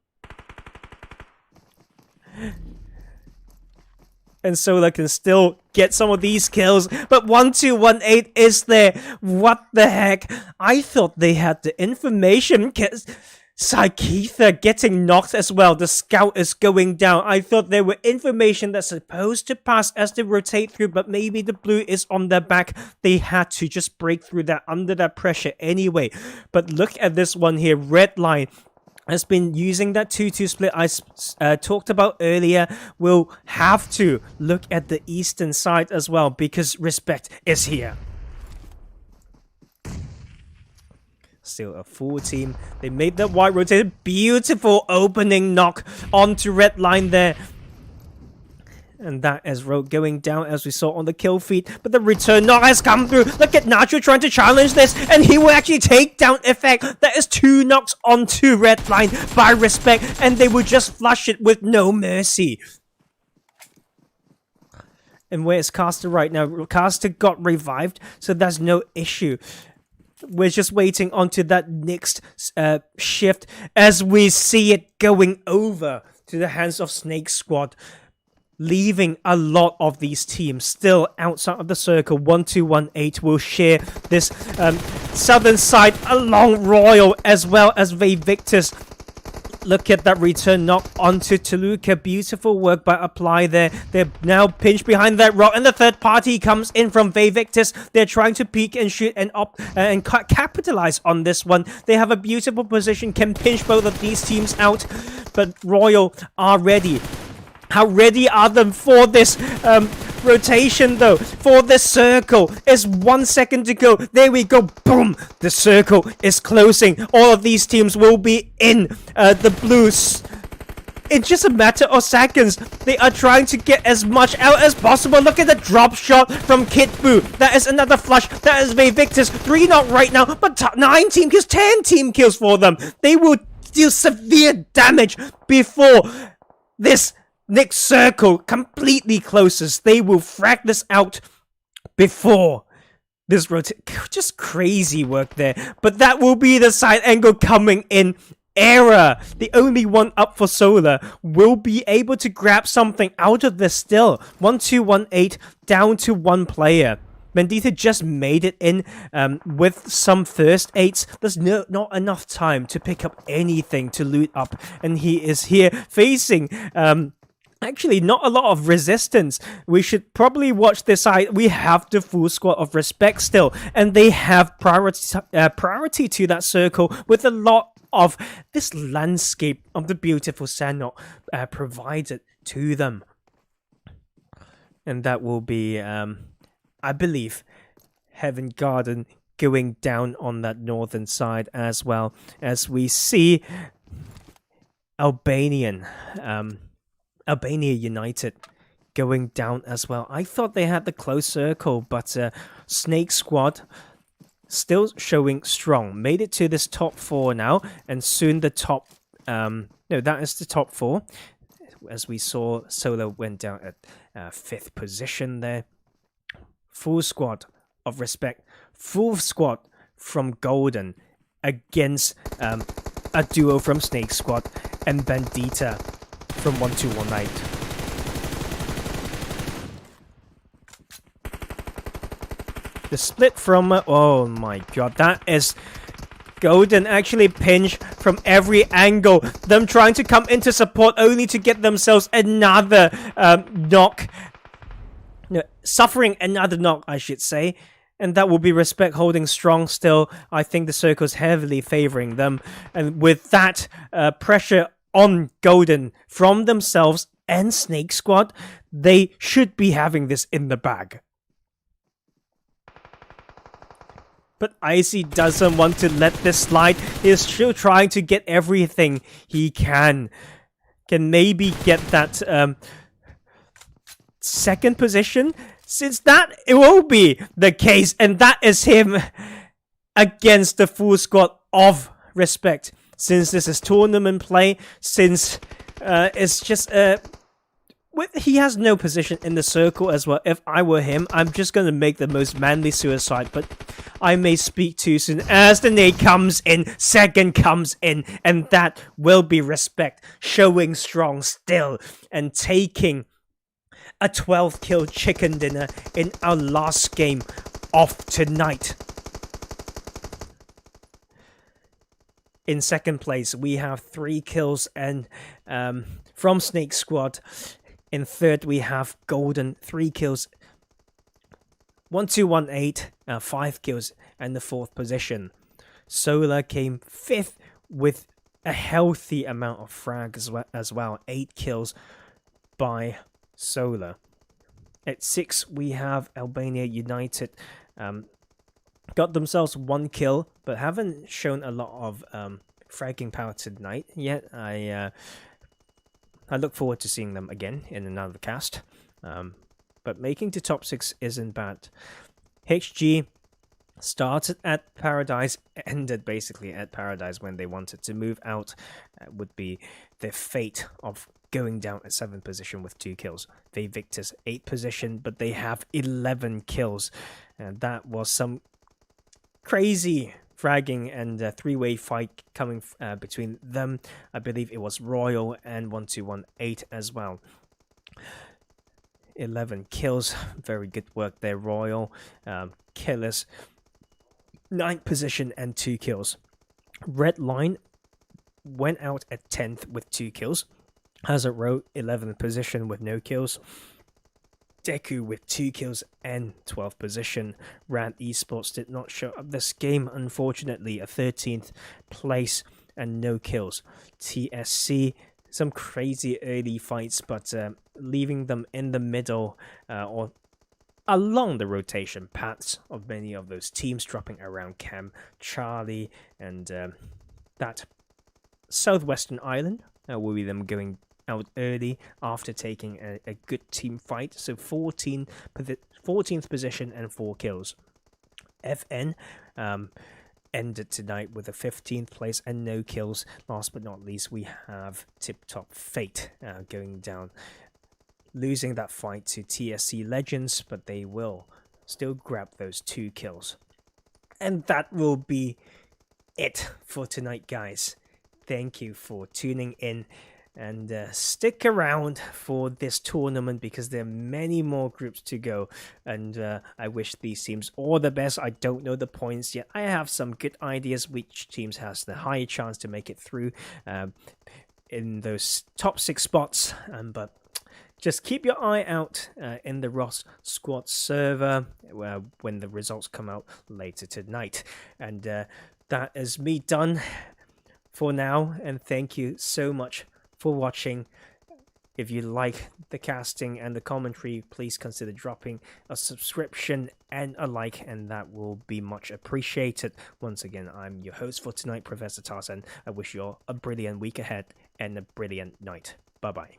And Solar can still get some of these kills, but 1218 is there. What the heck? I thought they had the information. Psycheether getting knocked as well. The scout is going down. I thought there were information that's supposed to pass as they rotate through, but maybe the blue is on their back. They had to just break through that under that pressure anyway. But look at this one here. Redline has been using that 2-2 split I talked about earlier. We'll have to look at the eastern side as well because ReXpect is here. Still a full team. They made that wide rotated. Beautiful opening knock onto Redline there. And that is Rogue going down as we saw on the kill feed. But the return knock has come through. Look at Nacho trying to challenge this. And he will actually take down Effect. That is 2 knocks onto Redline by ReXpect. And they will just flush it with no mercy. And where's Caster right now? Caster got revived. So that's no issue. We're just waiting onto that next shift as we see it going over to the hands of SNAKEsquad. Leaving a lot of these teams still outside of the circle. 1218 will share this southern side along Royal as well as VICTIS. Look at that return knock onto Toluca. Beautiful work by Apply there. They're now pinched behind that rock, and the third party comes in from VICTIS. They're trying to peek and shoot and capitalize on this one. They have a beautiful position, can pinch both of these teams out, but Royal are ready. How ready are them for this rotation though? For this circle. It's 1 second to go. There we go. Boom. The circle is closing. All of these teams will be in the blues. In just a matter of seconds, they are trying to get as much out as possible. Look at the drop shot from Kid Boo. That is another flush. That is VICTIS. 3 not right now, but 9 team kills, 10 team kills for them. They will deal severe damage before this next circle completely closes. They will frag this out before this rotate. Just crazy work there. But that will be the side angle coming in. Error, the only one up for Solar, will be able to grab something out of this still. 1218 down to 1 player. Mendita just made it in with some first aids. There's not enough time to pick up anything to loot up. And he is here facing actually, not a lot of resistance. We should probably watch this side. We have the full squad of ReXpect still, and they have priority to that circle with a lot of this landscape of the beautiful Sanok provided to them. And that will be, I believe, HeavenGarden going down on that northern side as well, as we see Albania United going down as well. I thought they had the close circle, but SNAKEsquad still showing strong. Made it to this top 4 now, and soon the top... no, that is the top 4. As we saw, Solo went down at 5th position there. Full squad of ReXpect. Full squad from Golden against a duo from SNAKEsquad and Bandita from 1218. The split from... oh my god, that is... Golden actually pinched from every angle. Them trying to come into support only to get themselves another knock. No, suffering another knock, I should say. And that will be ReXpect holding strong still. I think the circle's heavily favoring them. And with that pressure on Golden from themselves and SNAKEsquad, they should be having this in the bag. But Icy doesn't want to let this slide. He's still trying to get everything he can. Can maybe get that second position, since that it will be the case, and that is him against the full squad of ReXpect. Since this is tournament play, since it's just he has no position in the circle as well. If I were him, I'm just going to make the most manly suicide, but I may speak too soon as the nade comes in, second comes in, and that will be ReXpect showing strong still and taking a 12 kill chicken dinner in our last game of tonight. In second place, we have 3 kills and from SNAKEsquad. In third, we have Golden, 3 kills. 1218, 5 kills, and the 4th position. Solar came 5th with a healthy amount of frags as well. 8 kills by Solar. At 6, we have Albania United. Got themselves 1 kill, but haven't shown a lot of fragging power tonight yet. I look forward to seeing them again in another cast. But making to top 6 isn't bad. HG started at Paradise, ended basically at Paradise when they wanted to move out. Would be their fate of going down at 7th position with 2 kills. They VICTIS 8th position, but they have 11 kills. And that was some crazy fragging and a 3-way fight coming between them. I believe it was Royal and 1218 as well. 11 kills, very good work there, Royal. Killers, 9th position and 2 kills. Redline went out at 10th with 2 kills. Hazard Road, 11th position with no kills. DEQUE with 2 kills and 12th position. RAAD E-Sports did not show up this game, unfortunately, a 13th place and no kills. TSC, some crazy early fights, but leaving them in the middle or along the rotation paths of many of those teams, dropping around Cam, Charlie, and that southwestern island will be them going out early after taking a good team fight. So 14th position and 4 kills. FN ended tonight with a 15th place and no kills. Last but not least, we have Tip Top Fate going down, losing that fight to TSC Legends, but they will still grab those 2 kills. And that will be it for tonight, guys. Thank you for tuning in. And stick around for this tournament because there are many more groups to go. And I wish these teams all the best. I don't know the points yet. I have some good ideas which teams has the higher chance to make it through in those top 6 spots. But just keep your eye out in the Roz Squad server when the results come out later tonight. And that is me done for now. And thank you so much for watching. If you like the casting and the commentary, please consider dropping a subscription and a like, and that will be much appreciated. Once again, I'm your host for tonight, Professor Tarzan. I wish you all a brilliant week ahead and a brilliant night. Bye-bye.